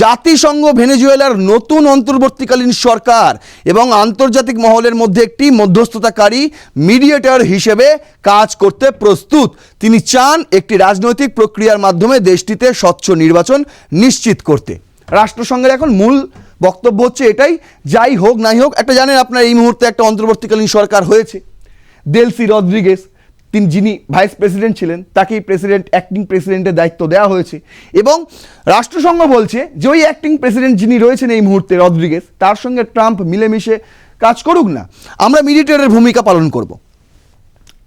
জাতিসংঘ ভেনেজুয়েলার নতুন অন্তর্বর্তীকালীন সরকার এবং আন্তর্জাতিক মহলের মধ্যে একটি মধ্যস্থতাকারী মিডিয়েটর হিসেবে কাজ করতে প্রস্তুত। তিনি চান একটি রাজনৈতিক প্রক্রিয়ার মাধ্যমে দেশটিতে স্বচ্ছ নির্বাচন নিশ্চিত করতে। রাষ্ট্রসংঘের এখন মূল বক্তব্য হচ্ছে এটাই, যাই হোক নাই হোক, একটা জানেন আপনার এই মুহূর্তে একটা অন্তর্বর্তীকালীন সরকার হয়েছে। দেলসি রদ্রিগেস, যিনি ভাইস প্রেসিডেন্ট ছিলেন, তাকেই অ্যাক্টিং প্রেসিডেন্টের দায়িত্ব দেওয়া হয়েছে, এবং রাষ্ট্রসংঘ বলছে যে ওই অ্যাক্টিং প্রেসিডেন্ট যিনি রয়েছেন এই মুহূর্তে রদ্রিগেস, তার সঙ্গে ট্রাম্প মিলেমিশে কাজ করুক না, আমরা মিডিয়েটরের ভূমিকা পালন করব।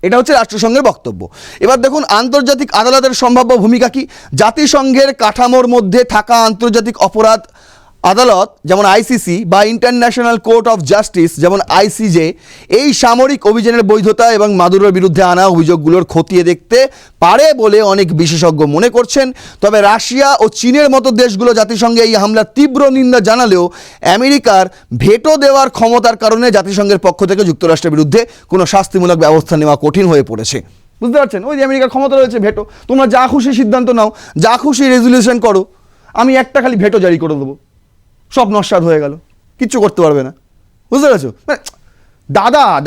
এটা হচ্ছে রাষ্ট্রসংঘের বক্তব্য। এবার দেখুন আন্তর্জাতিক আদালতের সম্ভাব্য ভূমিকা কি। জাতিসংঘের কাঠামোর মধ্যে থাকা আন্তর্জাতিক অপরাধ আদালত যেমন আইসিসি বা ইন্টারন্যাশনাল কোর্ট অফ জাস্টিস যেমন আইসিজে এই সামরিক অভিযানের বৈধতা এবং মাদুরোর বিরুদ্ধে আনা অভিযোগগুলোর খতিয়ে দেখতে পারে বলে অনেক বিশেষজ্ঞ মনে করছেন। তবে রাশিয়া ও চীনের মতো দেশগুলো জাতিসংঘে এই হামলার তীব্র নিন্দা জানালেও আমেরিকার ভেটো দেওয়ার ক্ষমতার কারণে জাতিসংঘের পক্ষ থেকে যুক্তরাষ্ট্রের বিরুদ্ধে কোনো শাস্তিমূলক ব্যবস্থা নেওয়া কঠিন হয়ে পড়েছে। বুঝতে পারছেন, ওই যে আমেরিকার ক্ষমতা রয়েছে ভেটো, তোমরা যা খুশি সিদ্ধান্ত নাও, যা খুশি রেজুলেশন করো, আমি একটা খালি ভেটো জারি করে দেবো, সব নস্বাত হয়ে গেল, কিচ্ছু করতে পারবে না। বুঝতে পেরেছো?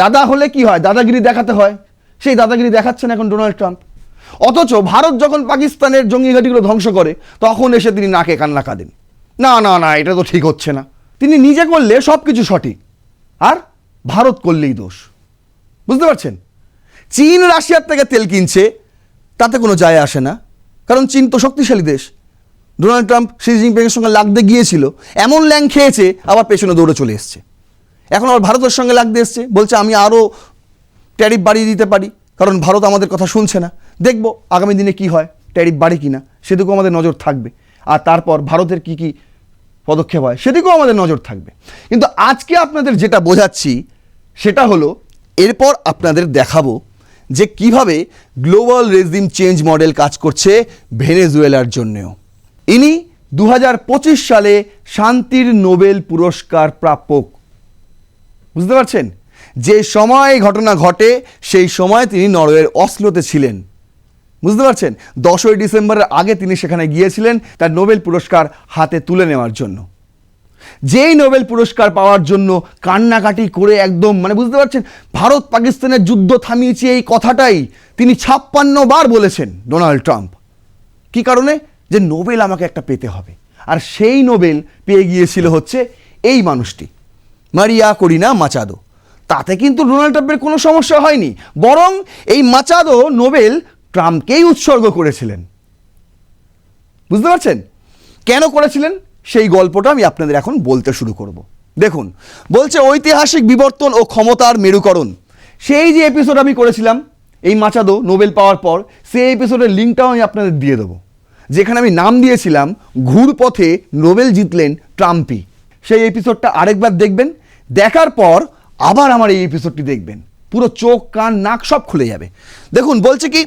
দাদা হলে কি হয়, দাদাগিরি দেখাতে হয়, সেই দাদাগিরি দেখাচ্ছেন এখন ডোনাল্ড ট্রাম্প। অথচ ভারত যখন পাকিস্তানের জঙ্গি ঘাঁটিগুলো ধ্বংস করে তখন এসে তিনি নাকে কান্না কাঁদেন, না না না এটা তো ঠিক হচ্ছে না। তিনি নিজে করলে সব কিছু সঠিক, আর ভারত করলেই দোষ। বুঝতে পারছেন? চীন রাশিয়ার থেকে তেল কিনছে, তাতে কোনো যায় আসে না, কারণ চীন তো শক্তিশালী দেশ। ডোনাল্ড ট্রাম্প শি জিনপিংয়ের সঙ্গে লাগতে গিয়েছিল, এমন ল্যাং খেয়েছে, আবার পেছনে দৌড়ে চলে এসছে। এখন আবার ভারতের সঙ্গে লাগতে এসছে, বলছে আমি আরও ট্যারিফ বাড়িয়ে দিতে পারি, কারণ ভারত আমাদের কথা শুনছে না। দেখব আগামী দিনে কি হয়, ট্যারিফ বাড়ে কিনা, সেদিকেও আমাদের নজর থাকবে। আর তারপর ভারতের কি কি পদক্ষেপ হয় সেদিকেও আমাদের নজর থাকবে। কিন্তু আজকে আপনাদের যেটা বোঝাচ্ছি সেটা হলো, এরপর আপনাদের দেখাবো যে কিভাবে গ্লোবাল রেজিম চেঞ্জ মডেল কাজ করছে ভেনেজুয়েলার জন্যেও। ইনি 2025 সালে শান্তির নোবেল পুরস্কার প্রাপক। বুঝতে পারছেন? যে সময় ঘটনা ঘটে সেই সময় তিনি নরওয়ের অসলোতে ছিলেন। বুঝতে পারছেন? 10ই ডিসেম্বরের আগে তিনি সেখানে গিয়েছিলেন তার নোবেল পুরস্কার হাতে তুলে নেওয়ার জন্য। যেই নোবেল পুরস্কার পাওয়ার জন্য কান্নাকাটি করে একদম, মানে বুঝতে পারছেন, ভারত পাকিস্তানের যুদ্ধ থামিয়েছে এই কথাটাই তিনি 56 বার বলেছেন ডোনাল্ড ট্রাম্প। কি কারণে? যে নোবেল আমাকে একটা পেতে হবে। আর সেই নোবেল পেয়ে গিয়েছিল হচ্ছে এই মানুষটি, মারিয়া করিনা মাচাদো। তাতে কিন্তু ডোনাল্ড ট্রাম্পের কোনো সমস্যা হয়নি, বরং এই মাচাদো নোবেল ট্রাম্পকেই উৎসর্গ করেছিলেন। বুঝতে পারছেন কেন করেছিলেন? সেই গল্পটা আমি আপনাদের এখন বলতে শুরু করব। দেখুন, বলছে ঐতিহাসিক বিবর্তন ও ক্ষমতার মেরুকরণ। সেই যে এপিসোড আমি করেছিলাম এই মাচাদো নোবেল পাওয়ার পর, সেই এপিসোডের লিঙ্কটাও আমি আপনাদের দিয়ে দেবো, যেখানে আমি নাম দিয়েছিলাম ঘুরপথে নোবেল জিতলেন ট্রাম্পই। সেই এপিসোডটা আরেকবার দেখবেন, দেখার পর আবার আমার এই এপিসোডটি দেখবেন, পুরো চোখ কান নাক সব খুলে যাবে। দেখুন বলছে কি,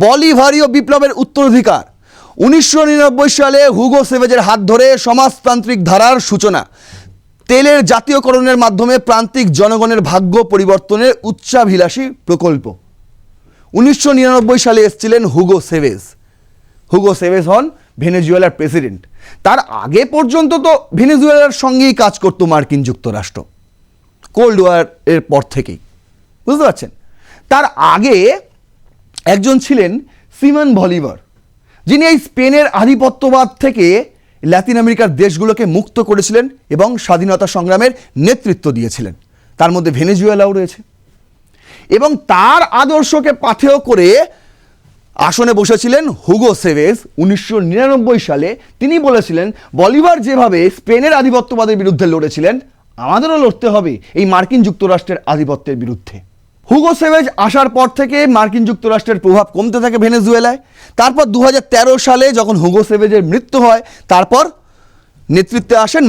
বলিভারীয় বিপ্লবের উত্তরাধিকার। 1999 সালে হুগো সেভেজের হাত ধরে সমাজতান্ত্রিক ধারার সূচনা, তেলের জাতীয়করণের মাধ্যমে প্রান্তিক জনগণের ভাগ্য পরিবর্তনের উচ্চাভিলাষী প্রকল্প। 1999 সালে এসেছিলেন হুগো সেভেজ। হুগো সেভেজ হন ভেনেজুয়েলার প্রেসিডেন্ট। তার আগে পর্যন্ত তো ভেনেজুয়েলার সঙ্গেই কাজ করতো মার্কিন যুক্তরাষ্ট্র, কোল্ড ওয়ার এর পর থেকেই। বুঝতে পারছেন? তার আগে একজন ছিলেন সিমন বলিভার, যিনি এই স্পেনের আধিপত্যবাদ থেকে লাতিন আমেরিকার দেশগুলোকে মুক্ত করেছিলেন এবং স্বাধীনতা সংগ্রামের নেতৃত্ব দিয়েছিলেন। তার মধ্যে ভেনেজুয়েলাও রয়েছে। এবং তার আদর্শকে পাথেয় করে আসনে বসেছিলেন হুগো সেভেজ 1999 সালে। তিনি বলেছিলেন, বলিভার যেভাবে স্পেনের আধিপত্যবাদের বিরুদ্ধে লড়েছিলেন, আমাদেরও লড়তে হবে এই মার্কিন যুক্তরাষ্ট্রের আধিপত্যের বিরুদ্ধে। হুগো সেভেজ আসার পর থেকে মার্কিন যুক্তরাষ্ট্রের প্রভাব কমতে থাকে ভেনেজুয়েলায়। তারপর 2013 সালে যখন হুগো সেভেজের মৃত্যু হয়, তারপর নেতৃত্বে আসেন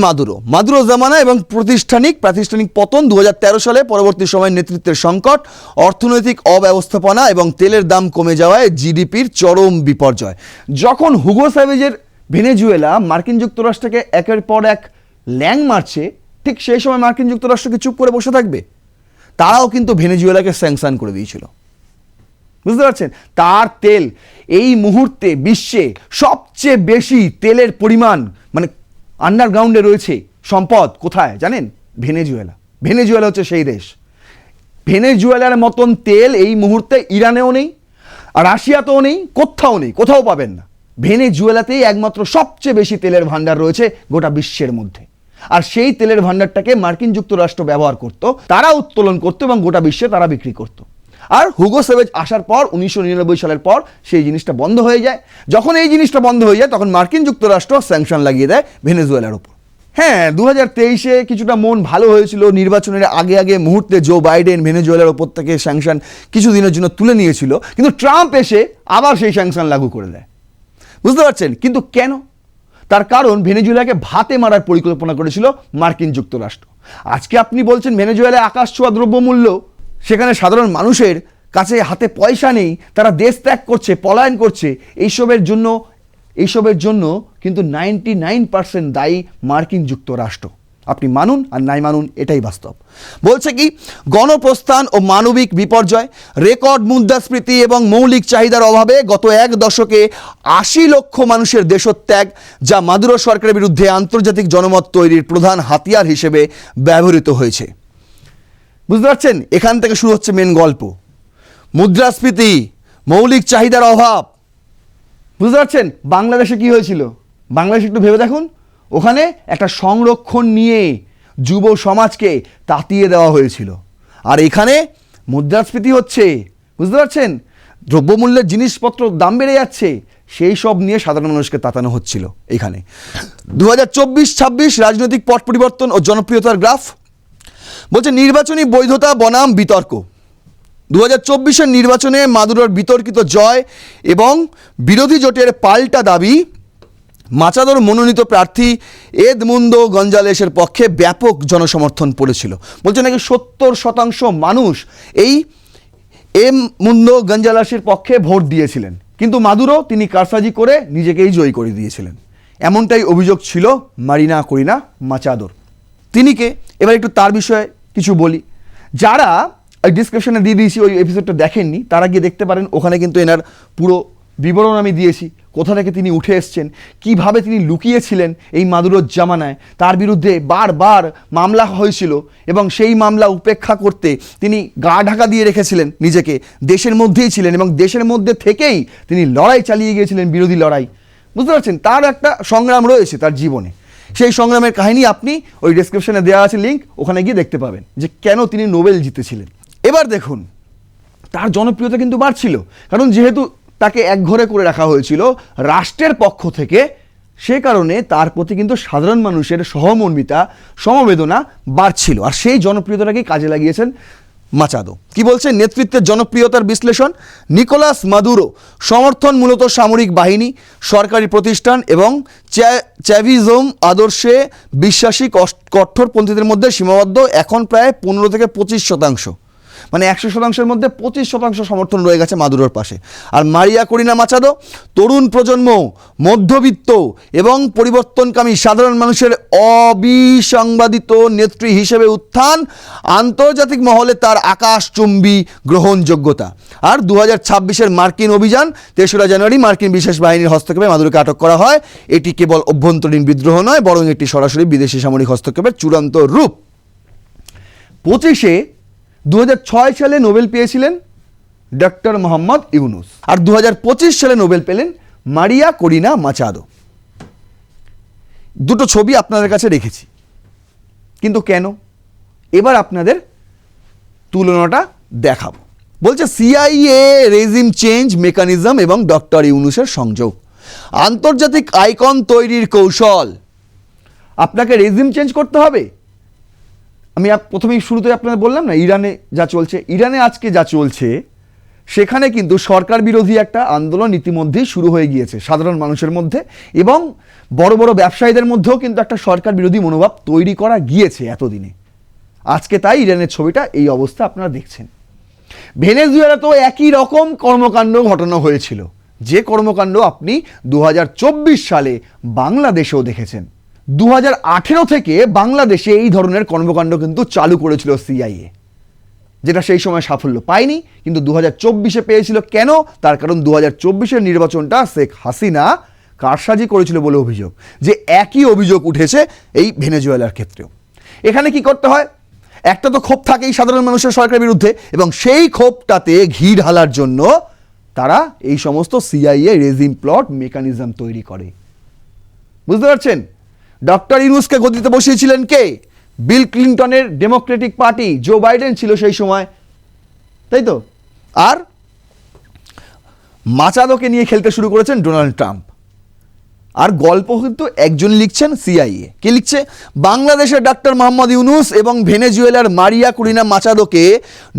মাদুরো জামানা এবং প্রাতিষ্ঠানিক পতন 2013 সালে। পরবর্তী সময় নেতৃত্বের সংকট, অর্থনৈতিক অব্যবস্থাপনা এবং তেলের দাম কমে যাওয়ায় জিডিপির চরম বিপর্যয়। যখন হুগো সেভেজের ভেনেজুয়েলা মার্কিন যুক্তরাষ্ট্রকে একের পর এক ল্যাং মারছে, ঠিক সেই সময় মার্কিন যুক্তরাষ্ট্রকে চুপ করে বসে থাকবে? তারাও কিন্তু ভেনেজুয়েলাকে স্যাংশন করে দিয়েছিল, বুঝতে পারছেন? তার তেল এই মুহূর্তে বিশ্বে সবচেয়ে বেশি তেলের পরিমাণ, মানে আন্ডারগ্রাউন্ডে রয়েছে সম্পদ কোথায় জানেন? ভেনেজুয়েলা হচ্ছে সেই দেশ। ভেনেজুয়েলার মতন তেল এই মুহূর্তে ইরানেও নেই, আর রাশিয়াতেও নেই, কোথাও পাবেন না। ভেনেজুয়েলাতেই একমাত্র সবচেয়ে বেশি তেলের ভান্ডার রয়েছে গোটা বিশ্বের মধ্যে। আর সেই তেলের ভান্ডারটাকে মার্কিন যুক্তরাষ্ট্র ব্যবহার করত, তারা উত্তোলন করতো এবং গোটা বিশ্বে তারা বিক্রি করতো। আর হুগো সেভেজ আসার পর 1999 সালের পর সেই জিনিসটা বন্ধ হয়ে যায়। যখন এই জিনিসটা বন্ধ হয়ে যায়, তখন মার্কিন যুক্তরাষ্ট্র স্যাংশন লাগিয়ে দেয় ভেনেজুয়েলার উপর। হ্যাঁ, 2023-এ কিছুটা মন ভালো হয়েছিল। নির্বাচনের আগে মুহূর্তে জো বাইডেন ভেনেজুয়েলার ওপর থেকে স্যাংশন কিছুদিনের জন্য তুলে নিয়েছিল, কিন্তু ট্রাম্প এসে আবার সেই স্যাংশন লাগু করে দেয়। বুঝতে পারছেন? কিন্তু কেন? তার কারণ ভেনেজুয়েলাকে ভাতে মারার পরিকল্পনা করেছিল মার্কিন যুক্তরাষ্ট্র। আজকে আপনি বলছেন ভেনেজুয়েলায় আকাশ ছোঁয়া দ্রব্যমূল্য, সেখানে সাধারণ মানুষের কাছে হাতে পয়সা নেই, তারা দেশ ত্যাগ করছে, পলায়ন করছে। এইসবের জন্য কিন্তু 99% দায়ী মার্কিন যুক্তরাষ্ট্র। আপনি মানুন আর নাই মানুন, এটাই বাস্তব। বলছে কি, গণপ্রস্থান ও মানবিক বিপর্যয়, রেকর্ড মুদ্রাস্ফীতি এবং মৌলিক চাহিদার অভাবে গত এক দশকে 80 লক্ষ মানুষের দেশত্যাগ, যা মাদুরো সরকারের বিরুদ্ধে আন্তর্জাতিক জনমত তৈরির প্রধান হাতিয়ার হিসেবে ব্যবহৃত হয়েছে। বুঝতে পারছেন? এখান থেকে শুরু হচ্ছে মেন গল্প। মুদ্রাস্ফীতি, মৌলিক চাহিদার অভাব। বুঝতে পারছেন? বাংলাদেশে কি হয়েছিল? বাংলাদেশে একটু ভেবে দেখুন। ওখানে একটা সংরক্ষণ নিয়ে যুব সমাজকে তাতিয়ে দেওয়া হয়েছিল, আর এখানে মুদ্রাস্ফীতি হচ্ছে। বুঝতে পারছেন? দ্রব্যমূল্যের জিনিসপত্র দাম বেড়ে যাচ্ছে, সেই সব নিয়ে সাধারণ মানুষকে তাতানো হচ্ছিল। এখানে 2024-26 রাজনৈতিক পট পরিবর্তন ও জনপ্রিয়তার গ্রাফ বলছে, নির্বাচনী বৈধতা বনাম বিতর্ক। 2024-এর নির্বাচনে মাদুরোর বিতর্কিত জয় এবং বিরোধী জোটের পাল্টা দাবি মাচাদোর মনোনীত প্রার্থী এদমুন্দো গঞ্জালেসের পক্ষে ব্যাপক জনসমর্থন পড়েছিল। বলছে নাকি 70% মানুষ এই এদমুন্দো গঞ্জালেসের পক্ষে ভোট দিয়েছিলেন, কিন্তু মাদুরো তিনি কারসাজি করে নিজেকেই জয়ী করে দিয়েছিলেন। এমনটাই অভিযোগ ছিল মারিনা করিনা মাচাদোর। তিনি কে? এবার একটু তার বিষয়ে কিছু বলি। যারা ওই ডিসক্রিপশনে দিয়ে দিয়েছি, ওই এপিসোডটা দেখেননি, তারা গিয়ে দেখতে পারেন। ওখানে কিন্তু এনার পুরো বিবরণ আমি দিয়েছি, কোথা থেকে তিনি উঠে এসছেন, কিভাবে তিনি লুকিয়েছিলেন এই মাদুরোর জামানায়। তার বিরুদ্ধে বারবার মামলা হয়েছিল এবং সেই মামলা উপেক্ষা করতে তিনি গা ঢাকা দিয়ে রেখেছিলেন নিজেকে, দেশের মধ্যেই ছিলেন এবং দেশের মধ্যে থেকেই তিনি লড়াই চালিয়ে গিয়েছিলেন, বিরোধী লড়াই। বুঝতে পারছেন? তার একটা সংগ্রাম রয়েছে তার জীবনে। সেই সংগ্রামের কাহিনী আপনি ওই ডেসক্রিপশনে দেওয়া আছে লিঙ্ক, ওখানে গিয়ে দেখতে পাবেন যে কেন তিনি নোবেল জিতেছিলেন। এবার দেখুন, তার জনপ্রিয়তা কিন্তু বাড়ছিল, কারণ যেহেতু তাকে একঘরে করে রাখা হয়েছিল রাষ্ট্রের পক্ষ থেকে, সে কারণে তার প্রতি কিন্তু সাধারণ মানুষের সহমর্মিতা, সমবেদনা বাড়ছিল। আর সেই জনপ্রিয়তাটাকে কাজে লাগিয়েছেন মাচাদো। কি বলছে? নেতৃত্বের জনপ্রিয়তার বিশ্লেষণ, নিকোলাস মাদুরো সমর্থন মূলত সামরিক বাহিনী, সরকারি প্রতিষ্ঠান এবং চ্যাভিজম আদর্শে বিশ্বাসী কঠোরপন্থীদের মধ্যে সীমাবদ্ধ। এখন প্রায় 15 থেকে 25%, মানে 100%-এর মধ্যে 25% সমর্থন রয়ে গেছে মাদুরোর পাশে। আর মারিয়া করিনা মাচাদো তরুণ প্রজন্ম, মধ্যবিত্ত এবং পরিবর্তনকামী সাধারণ মানুষের অবিসংবাদিত নেত্রী হিসেবে উত্থান, আন্তর্জাতিক মহলে তার আকাশচুম্বী গ্রহণযোগ্যতা। আর 2026-এর মার্কিন অভিযান, 3রা জানুয়ারি মার্কিন বিশেষ বাহিনীর হস্তক্ষেপে মাদুরোকে আটক করা হয়। এটি কেবল অভ্যন্তরীণ বিদ্রোহ নয়, বরং এটি সরাসরি বিদেশি সামরিক হস্তক্ষেপের চূড়ান্ত রূপ। 25-এ 2006 সালে নোবেল পেয়েছিলেন ডক্টর মোহাম্মদ ইউনুস, আর 2025 সালে নোবেল পেলেন মারিয়া করিনা মাচাদো। দুটো ছবি আপনাদের কাছে রেখেছি, কিন্তু কেন? এবার আপনাদের তুলনাটা দেখাবো। বলছে সিআইএ রেজিম চেঞ্জ মেকানিজম এবং ডক্টর ইউনূসের সংযোগ, আন্তর্জাতিক আইকন তৈরির কৌশল। আপনাকে রেজিম চেঞ্জ করতে হবে। আমি প্রথমেই শুরুতে আপনাদের বললাম না, ইরানে যা চলছে, ইরানে আজকে যা চলছে সেখানে কিন্তু সরকার বিরোধী একটা আন্দোলন ইতিমধ্যেই শুরু হয়ে গিয়েছে সাধারণ মানুষের মধ্যে, এবং বড় বড় ব্যবসায়ীদের মধ্যেও কিন্তু একটা সরকার বিরোধী মনোভাব তৈরি করা গিয়েছে এতদিনে। আজকে তাই ইরানের ছবিটা এই অবস্থা আপনারা দেখছেন। ভেনেজুয়েলাতেও একই রকম কর্মকাণ্ড ঘটানো হয়েছিল, যে কর্মকাণ্ড আপনি 2024 সালে বাংলাদেশেও দেখেছেন। 2018 থেকে বাংলাদেশে এই ধরনের কর্মকাণ্ড কিন্তু চালু করেছিল সিআইএ, যেটা সেই সময় সাফল্য পায়নি, কিন্তু 2024-এ পেয়েছিল। কেন? তার কারণ 2024-এর নির্বাচনটা শেখ হাসিনা কারসাজি করেছিল বলে অভিযোগ, যে একই অভিযোগ উঠেছে এই ভেনেজুয়েলার ক্ষেত্রেও। এখানে কি করতে হয়? একটা তো ক্ষোভ থাকেই সাধারণ মানুষের সরকারের বিরুদ্ধে, এবং সেই ক্ষোভটাতে ঘি ঢালার জন্য তারা এই সমস্ত সিআইএ রেজিম প্লট মেকানিজম তৈরি করে। বুঝতে পারছেন? ডক্টর ইউনূসকে গদিতে বসিয়েছিলেন কে? বিল ক্লিন্টনের ডেমোক্রেটিক পার্টি, জো বাইডেন ছিল সেই সময়, তাই তো? আর মাচাদোকে নিয়ে খেলতে শুরু করেছেন ডোনাল্ড ট্রাম্প। আর গল্প কিন্তু একজন লিখছেন, সিআইএ। কে লিখছে? বাংলাদেশের ডক্টর মোহাম্মদ ইউনূস এবং ভেনেজুয়েলার মারিয়া কুরিনা মাচাদোকে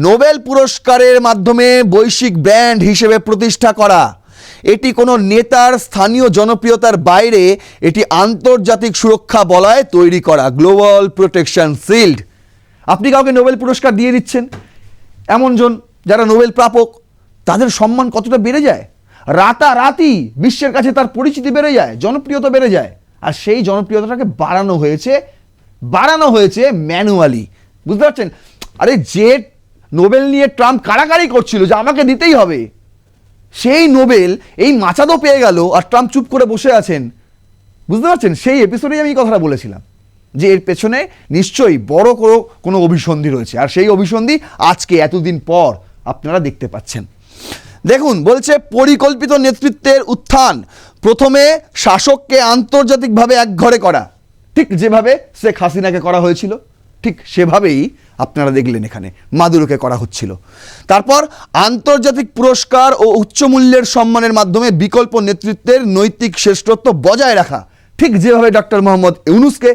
নোবেল পুরস্কারের মাধ্যমে বৈশ্বিক ব্র্যান্ড হিসেবে প্রতিষ্ঠা করা। এটি কোনো নেতার স্থানীয় জনপ্রিয়তার বাইরে, এটি আন্তর্জাতিক সুরক্ষা বলয় তৈরি করা, গ্লোবাল প্রোটেকশন শিল্ড। আপনি কাউকে নোবেল পুরস্কার দিয়ে দিচ্ছেন, এমন জন যারা নোবেল প্রাপক, তাদের সম্মান কতটা বেড়ে যায়, রাতারাতি বিশ্বের কাছে তার পরিচিতি বেড়ে যায়, জনপ্রিয়তা বেড়ে যায়। আর সেই জনপ্রিয়তাটাকে বাড়ানো হয়েছে ম্যানুয়ালি। বুঝতে পারছেন? আরে যে নোবেল নিয়ে ট্রাম্প কাড়াকাড়ি করছিল যে আমাকে দিতেই হবে, সেই নোবেল এই মাচাদো পেয়ে গেল, আর ট্রাম্প চুপ করে বসে আছেন। বুঝতে পারছেন? সেই এপিসোডেই আমি এই কথাটা বলেছিলাম যে এর পেছনে নিশ্চয়ই বড় কোনো অভিসন্ধি রয়েছে, আর সেই অভিসন্ধি আজকে এতদিন পর আপনারা দেখতে পাচ্ছেন। দেখুন, বলছে পরিকল্পিত নেতৃত্বের উত্থান, প্রথমে শাসককে আন্তর্জাতিকভাবে একঘরে করা, ঠিক যেভাবে শেখ হাসিনাকে করা হয়েছিল, ঠিক সেভাবেই আপনারা দেখলেন এখানে মাদুরোকে করা হচ্ছিল। তারপর আন্তর্জাতিক পুরস্কার ও উচ্চ মূল্যের সম্মানের মাধ্যমে বিকল্প নেতৃত্বের নৈতিক শ্রেষ্ঠত্ব বজায় রাখা, ঠিক যেভাবে ডক্টর মোহাম্মদ ইউনূসকে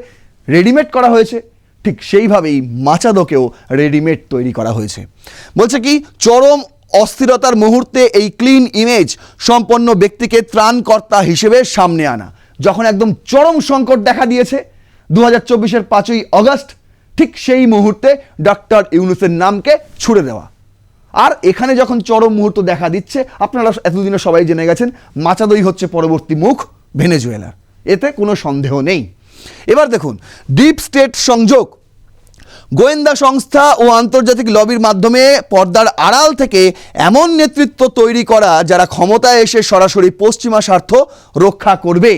রেডিমেড করা হয়েছে, ঠিক সেইভাবেই মাচাদোকেও রেডিমেড তৈরি করা হয়েছে। বলছে কি, চরম অস্থিরতার মুহূর্তে এই ক্লিন ইমেজ সম্পন্ন ব্যক্তিকে ত্রাণকর্তা হিসেবে সামনে আনা। যখন একদম চরম সংকট দেখা দিয়েছে 2024-এর 5ই আগস্ট, ঠিক সেই মুহূর্তে ডক্টর ইউনূসের নামকে ছুড়ে দেওয়া। আর এখানে যখন চরম মুহূর্ত দেখা দিচ্ছে, আপনারা এতদিনে সবাই জেনে গেছেন মাচাদোই হচ্ছে পরবর্তী মুখ ভেনেজুয়েলার, এতে কোনো সন্দেহ নেই। এবার দেখুন, ডিপ স্টেট সংযোগ, গোয়েন্দা সংস্থা ও আন্তর্জাতিক লবির মাধ্যমে পর্দার আড়াল থেকে এমন নেতৃত্ব তৈরি করা যারা ক্ষমতায় এসে সরাসরি পশ্চিমা স্বার্থ রক্ষা করবে।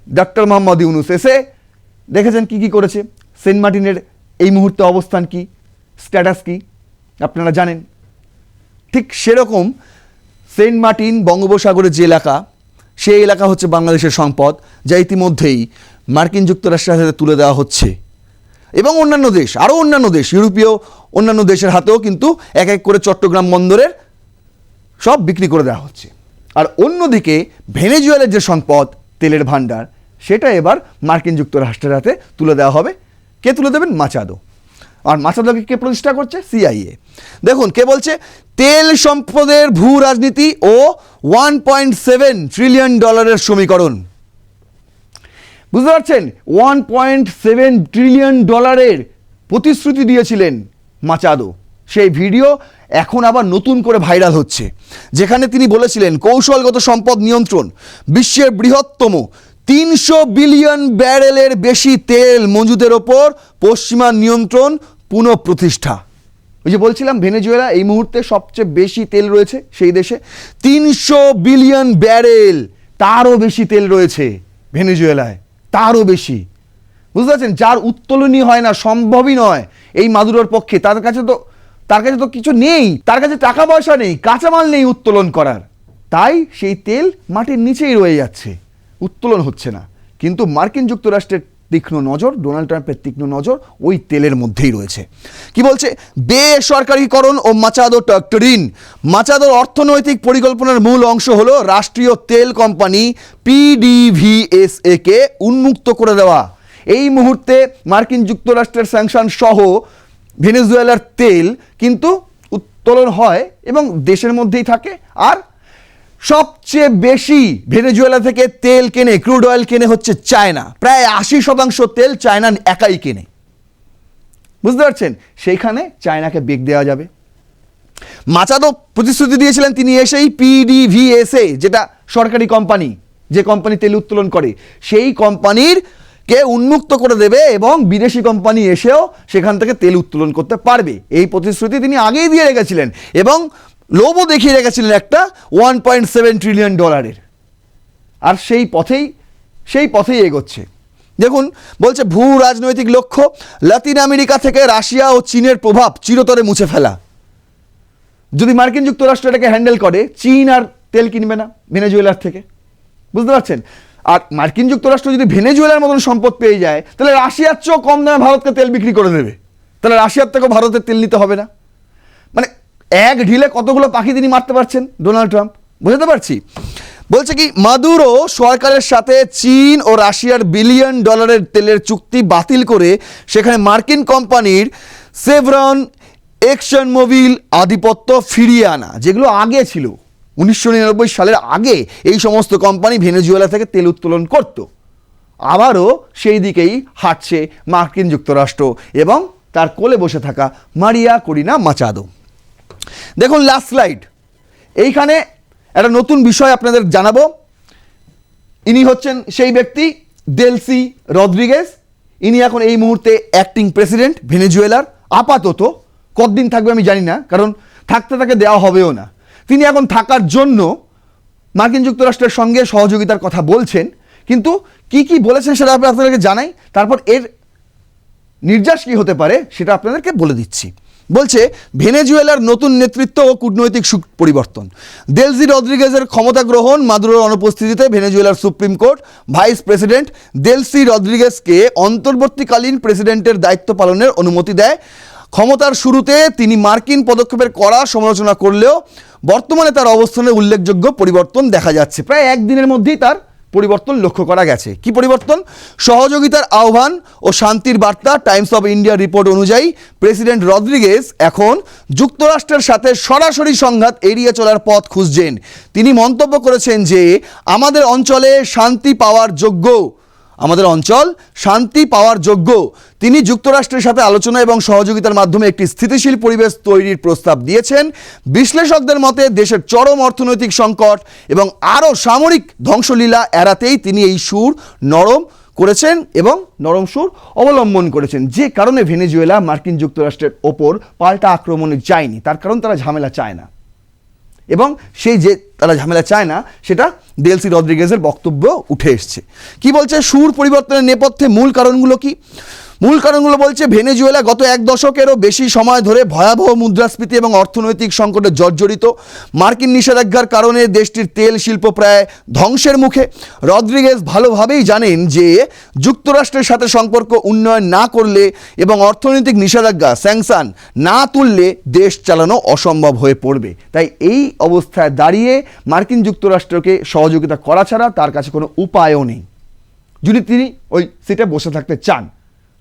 ডক্টর মোহাম্মদ ইউনূস এসে দেখেছেন কি করেছে, সেন্ট মার্টিনের এই মুহূর্তে অবস্থান কি, স্ট্যাটাস কি আপনারা জানেন। ঠিক সেরকম সেন্ট মার্টিন বঙ্গোপসাগরের যে এলাকা, সেই এলাকা হচ্ছে বাংলাদেশের সম্পদ, যা ইতিমধ্যেই মার্কিন যুক্তরাষ্ট্রের হাতে তুলে দেওয়া হচ্ছে, এবং অন্যান্য দেশ, আরও অন্যান্য দেশ, ইউরোপীয় অন্যান্য দেশের হাতেও কিন্তু এক এক করে চট্টগ্রাম বন্দরের সব বিক্রি করে দেওয়া হচ্ছে। আর অন্যদিকে ভেনেজুয়েলার যে সম্পদ, তেলের ভান্ডার, সেটা এবার মার্কিন যুক্তরাষ্ট্রের হাতে তুলে দেওয়া হবে। কে তুলে দেবেন? মাচাদো। আর মাচাদোকে কে প্রতিষ্ঠা করছে? সিআইএ। দেখুন কে বলছে, তেল সম্পদের ভূ রাজনীতি ও $1.7 ট্রিলিয়ন সমীকরণ। বুঝতে পারছেন? $1.7 ট্রিলিয়ন প্রতিশ্রুতি দিয়েছিলেন মাচাদো। সেই ভিডিও এখন আবার নতুন করে ভাইরাল হচ্ছে, যেখানে তিনি বলেছিলেন কৌশলগত সম্পদ নিয়ন্ত্রণ, বিশ্বের বৃহত্তম 300 বিলিয়ন ব্যারেলের বেশি তেল মজুদের ওপর পশ্চিমা নিয়ন্ত্রণ পুনঃপ্রতিষ্ঠা। ওই যে বলছিলাম ভেনেজুয়েলা এই মুহূর্তে সবচেয়ে বেশি তেল রয়েছে সেই দেশে, 300 বিলিয়ন ব্যারেল, তারও বেশি তেল রয়েছে ভেনেজুয়েলায়, তারও বেশি। বুঝতে পারছেন? যার উত্তোলনই হয় না, সম্ভবই নয় এই মাদুরোর পক্ষে। তার কাছে তো কিছু নেই, তার কাছে টাকা পয়সা নেই, কাঁচামাল নেই উত্তোলন করার, তাই সেই তেল মাটির নিচেই রয়ে যাচ্ছে, উত্তোলন হচ্ছে না। কিন্তু মার্কিন যুক্তরাষ্ট্রের তীক্ষ্ণ নজর, ডোনাল্ড ট্রাম্পের তীক্ষ্ণ নজর ওই তেলের মধ্যেই রয়েছে। কি বলছে? বেসরকারীকরণ ও মাচাদো ট্যাক্টরিন। মাচাদোর অর্থনৈতিক পরিকল্পনার মূল অংশ হলো রাষ্ট্রীয় তেল কোম্পানি PDVSA কে উন্মুক্ত করে দেওয়া। এই মুহূর্তে মার্কিন যুক্তরাষ্ট্রের স্যাংশন সহ ভেনেজুয়েলার তেল কিন্তু উত্তোলন হয় এবং দেশের মধ্যেই থাকে। আর সবচেয়ে বেশি ভেনেজুয়েলা থেকে তেল কেনে, ক্রুড অয়েল কেনে হচ্ছে চায়না। প্রায় 80% তেল চায়না একাই কেনে। বুঝতে পারছেন? সেইখানে চায়নাকে বেগ দেওয়া যাবে। মাচাদো প্রতিশ্রুতি দিয়েছিলেন তিনি এসেই PDVSA, যেটা সরকারি কোম্পানি, যে কোম্পানি তেল উত্তোলন করে, সেই কোম্পানির কে উন্মুক্ত করে দেবে এবং বিদেশি কোম্পানি এসেও সেখান থেকে তেল উত্তোলন করতে পারবে। এই প্রতিশ্রুতি তিনি আগেই দিয়ে রেখেছিলেন এবং লোভও দেখিয়ে রেখেছিলেন একটা $1.7 ট্রিলিয়ন। আর সেই পথেই এগোচ্ছে। দেখুন, বলছে ভূ রাজনৈতিক লক্ষ্য লাতিন আমেরিকা থেকে রাশিয়া ও চীনের প্রভাব চিরতরে মুছে ফেলা। যদি মার্কিন যুক্তরাষ্ট্র এটাকে হ্যান্ডেল করে, চীন আর তেল কিনবে না ভেনেজুয়েলার থেকে। বুঝতে পারছেন? আর মার্কিন যুক্তরাষ্ট্র যদি ভেনেজুয়েলার মতন সম্পদ পেয়ে যায়, তাহলে রাশিয়ার চেয়েও কম দামে ভারতকে তেল বিক্রি করে দেবে। তাহলে রাশিয়ার থেকেও ভারতের তেল নিতে হবে না। মানে এক ঢিলে কতগুলো পাখি তিনি মারতে পারছেন ডোনাল্ড ট্রাম্প, বুঝতে পারছি। বলছে কি, মাদুরো সরকারের সাথে চীন ও রাশিয়ার $1 বিলিয়ন তেলের চুক্তি বাতিল করে সেখানে মার্কিন কোম্পানির সেভরন, এক্সন মোবিল আধিপত্য ফিরিয়ে আনা, যেগুলো আগে ছিল 1999 সালের আগে এই সমস্ত কোম্পানি ভেনেজুয়েলা থেকে তেল উত্তোলন করত। আবারও সেই দিকেই হাঁটছে মার্কিন যুক্তরাষ্ট্র এবং তার কোলে বসে থাকা মারিয়া করিনা মাচাদো। দেখুন লাস্ট স্লাইড। এইখানে একটা নতুন বিষয় আপনাদের জানাবো। ইনি হচ্ছেন সেই ব্যক্তি ডেলসি রদ্রিগেজ। ইনি এখন এই মুহূর্তে অ্যাক্টিং প্রেসিডেন্ট ভেনেজুয়েলার। আপাতত কতদিন থাকবে আমি জানি না, কারণ থাকতে তাকে দেওয়া হবেও না। তিনি এখন থাকার জন্য মার্কিন যুক্তরাষ্ট্রের সঙ্গে সহযোগিতার কথা বলছেন, কিন্তু কি কি বলেছেন সেটা আপনাদেরকে জানাই, তারপর এর নির্যাস কী হতে পারে সেটা আপনাদেরকে বলে দিচ্ছি। বলছে ভেনেজুয়েলার নতুন নেতৃত্ব ও কূটনৈতিক পরিবর্তন। ডেলসি রদ্রিগেজের ক্ষমতা গ্রহণ, মাদুরোর অনুপস্থিতিতে ভেনেজুয়েলার supreme court vice president Delcy রদ্রিগেজকে অন্তর্বর্তীকালীন প্রেসিডেন্টের দায়িত্ব পালনের অনুমতি দেয়। ক্ষমতার শুরুতে তিনি মার্কিন পদক্ষেপের কড়া সমালোচনা করলেও বর্তমানে তার অবস্থানে উল্লেখযোগ্য পরিবর্তন দেখা যাচ্ছে। প্রায় একদিনের মধ্যেই তার পরিবর্তন লক্ষ্য করা গেছে। কি পরিবর্তন? সহযোগিতার আহ্বান ও শান্তির বার্তা। টাইমস অফ ইন্ডিয়া রিপোর্ট অনুযায়ী প্রেসিডেন্ট রদ্রিগেজ এখন যুক্তরাষ্ট্রের সাথে সরাসরি সংঘাত এড়িয়ে চলার পথ খুঁজছেন। তিনি মন্তব্য করেছেন যে আমাদের অঞ্চল শান্তি পাওয়ার যোগ্য। তিনি যুক্তরাষ্ট্রের সাথে আলোচনা এবং সহযোগিতার মাধ্যমে একটি স্থিতিশীল পরিবেশ তৈরির প্রস্তাব দিয়েছেন। বিশ্লেষকদের মতে দেশের চরম অর্থনৈতিক সংকট এবং আরও সামরিক ধ্বংসলীলা এড়াতেই তিনি এই সুর নরম করেছেন এবং নরম সুর অবলম্বন করেছেন, যে কারণে ভেনেজুয়েলা মার্কিন যুক্তরাষ্ট্রের ওপর পাল্টা আক্রমণে যায়নি। তার কারণ তারা ঝামেলা চায় না, এবং সেই যে তারা ঝামেলা চায় না সেটা ডেলসি রদ্রিগেজের বক্তব্য উঠে এসছে। কি বলছে? সুর পরিবর্তনের নেপথ্যে মূল কারণগুলো কি? মূল কারণগুলো বলছে ভেনেজুয়েলা গত 1 দশকেরও বেশি সময় ধরে ভয়াবহ মুদ্রাস্ফীতি এবং অর্থনৈতিক সংকটে জর্জরিত। মার্কিন নিষেধাজ্ঞার কারণে দেশটির তেল শিল্প প্রায় ধ্বংসের মুখে। রদ্রিগেজ ভালোভাবেই জানেন যে যুক্তরাষ্ট্রের সাথে সম্পর্ক উন্নয়ন না করলে এবং অর্থনৈতিক নিষেধাজ্ঞা স্যাংশন না তুললে দেশ চালানো অসম্ভব হয়ে পড়বে। তাই এই অবস্থায় দাঁড়িয়ে মার্কিন যুক্তরাষ্ট্রকে সহযোগিতা করা ছাড়া তার কাছে কোনো উপায়ও নেই, যদি তিনি ওই সিটে বসে থাকতে চান।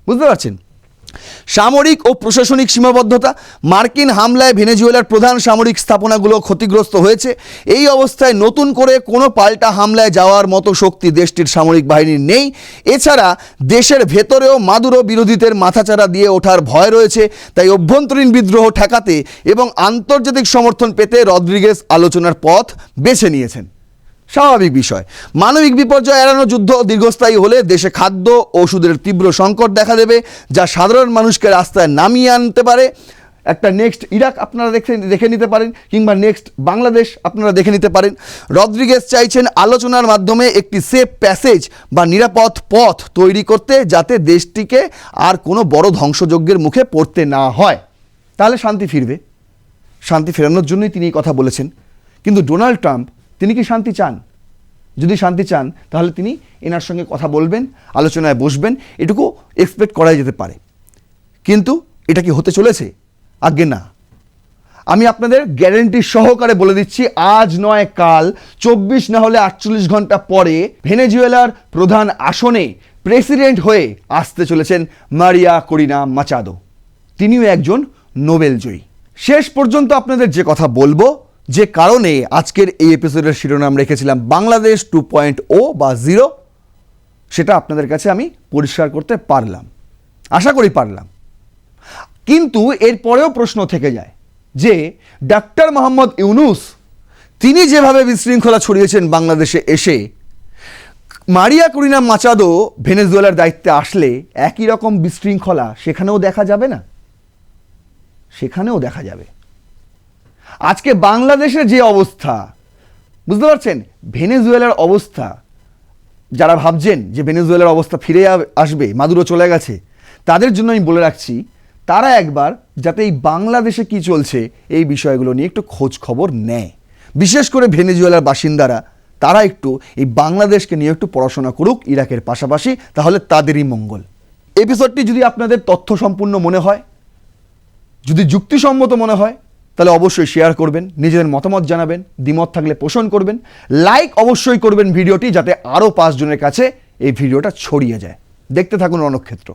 বুঝতে পারছেন? সামরিক ও প্রশাসনিক সীমাবদ্ধতা। মার্কিন হামলায় ভেনেজুয়েলার প্রধান সামরিক স্থাপনাগুলো ক্ষতিগ্রস্ত হয়েছে। এই অবস্থায় নতুন করে কোনো পাল্টা হামলায় যাওয়ার মতো শক্তি দেশটির সামরিক বাহিনীর নেই। এছাড়া দেশের ভেতরেও মাদুরো বিরোধীদের মাথাচাড়া দিয়ে ওঠার ভয় রয়েছে। তাই অভ্যন্তরীণ বিদ্রোহ ঠেকাতে এবং আন্তর্জাতিক সমর্থন পেতে রদ্রিগেজ আলোচনার পথ বেছে নিয়েছেন। স্বাভাবিক বিষয়। মানবিক বিপর্যয় এড়ানো যুদ্ধ দীর্ঘস্থায়ী হলে দেশে খাদ্য ওষুধের তীব্র সংকট দেখা দেবে, যা সাধারণ মানুষকে রাস্তায় নামিয়ে আনতে পারে। একটা নেক্সট ইরাক আপনারা দেখে নিতে পারেন, কিংবা নেক্সট বাংলাদেশ আপনারা দেখে নিতে পারেন। রদ্রিগেজ চাইছেন আলোচনার মাধ্যমে একটি সেফ প্যাসেজ বা নিরাপদ পথ তৈরি করতে, যাতে দেশটিকে আর কোনো বড় ধ্বংসযজ্ঞের মুখে পড়তে না হয়। তাহলে শান্তি ফিরবে। শান্তি ফেরানোর জন্যই তিনি এই কথা বলেছেন। কিন্তু ডোনাল্ড ট্রাম্প তিনি কি শান্তি চান? যদি শান্তি চান তাহলে তিনি এনার সঙ্গে কথা বলবেন, আলোচনায় বসবেন, এটুকু এক্সপেক্ট করা যেতে পারে। কিন্তু এটা কি হতে চলেছে? আজ্ঞে না। আমি আপনাদের গ্যারেন্টি সহকারে বলে দিচ্ছি, আজ নয় কাল, 24 না হলে 48 ঘন্টা পরে ভেনেজুয়েলার প্রধান আসনে প্রেসিডেন্ট হয়ে আসতে চলেছেন মারিয়া করিনা মাচাদো। তিনিও একজন নোবেল জয়ী। শেষ পর্যন্ত আপনাদের যে কথা বলবো, যে কারণে আজকের এই এপিসোডের শিরোনাম রেখেছিলাম বাংলাদেশ 2.0 বা 0, সেটা আপনাদের কাছে আমি পরিষ্কার করতে পারলাম, আশা করি পারলাম। কিন্তু এরপরেও প্রশ্ন থেকে যায় যে ডক্টর মোহাম্মদ ইউনূস তিনি যেভাবে বিশৃঙ্খলা ছড়িয়েছেন বাংলাদেশে এসে, মারিয়া করিনা মাচাদো ভেনেজুয়েলার দায়িত্বে আসলে একই রকম বিশৃঙ্খলা সেখানেও দেখা যাবে না? সেখানেও দেখা যাবে। আজকে বাংলাদেশের যে অবস্থা, বুঝতে পারছেন, ভেনেজুয়েলার অবস্থা, যারা ভাবছেন যে ভেনেজুয়েলার অবস্থা ফিরে আসবে, মাদুরো চলে গেছে, তাদের জন্য আমি বলে রাখছি, তারা একবার যাতে এই বাংলাদেশে কি চলছে এই বিষয়গুলো নিয়ে একটু খোঁজ খবর নেয়। বিশেষ করে ভেনেজুয়েলার বাসিন্দারা, তারা একটু এই বাংলাদেশকে নিয়ে একটু পড়াশোনা করুক ইরাকের পাশাপাশি, তাহলে তাদেরই মঙ্গল। এপিসোডটি যদি আপনাদের তথ্য সম্পূর্ণ মনে হয়, যদি যুক্তিসম্মত মনে হয়, তাহলে অবশ্যই শেয়ার করবেন, নিজেদের মতামত জানাবেন, দ্বিমত থাকলে পোষণ করবেন, লাইক অবশ্যই করবেন ভিডিওটি, যাতে আরও 5 জনের কাছে এই ভিডিওটা ছড়িয়ে যায়। দেখতে থাকুন রণক্ষেত্র।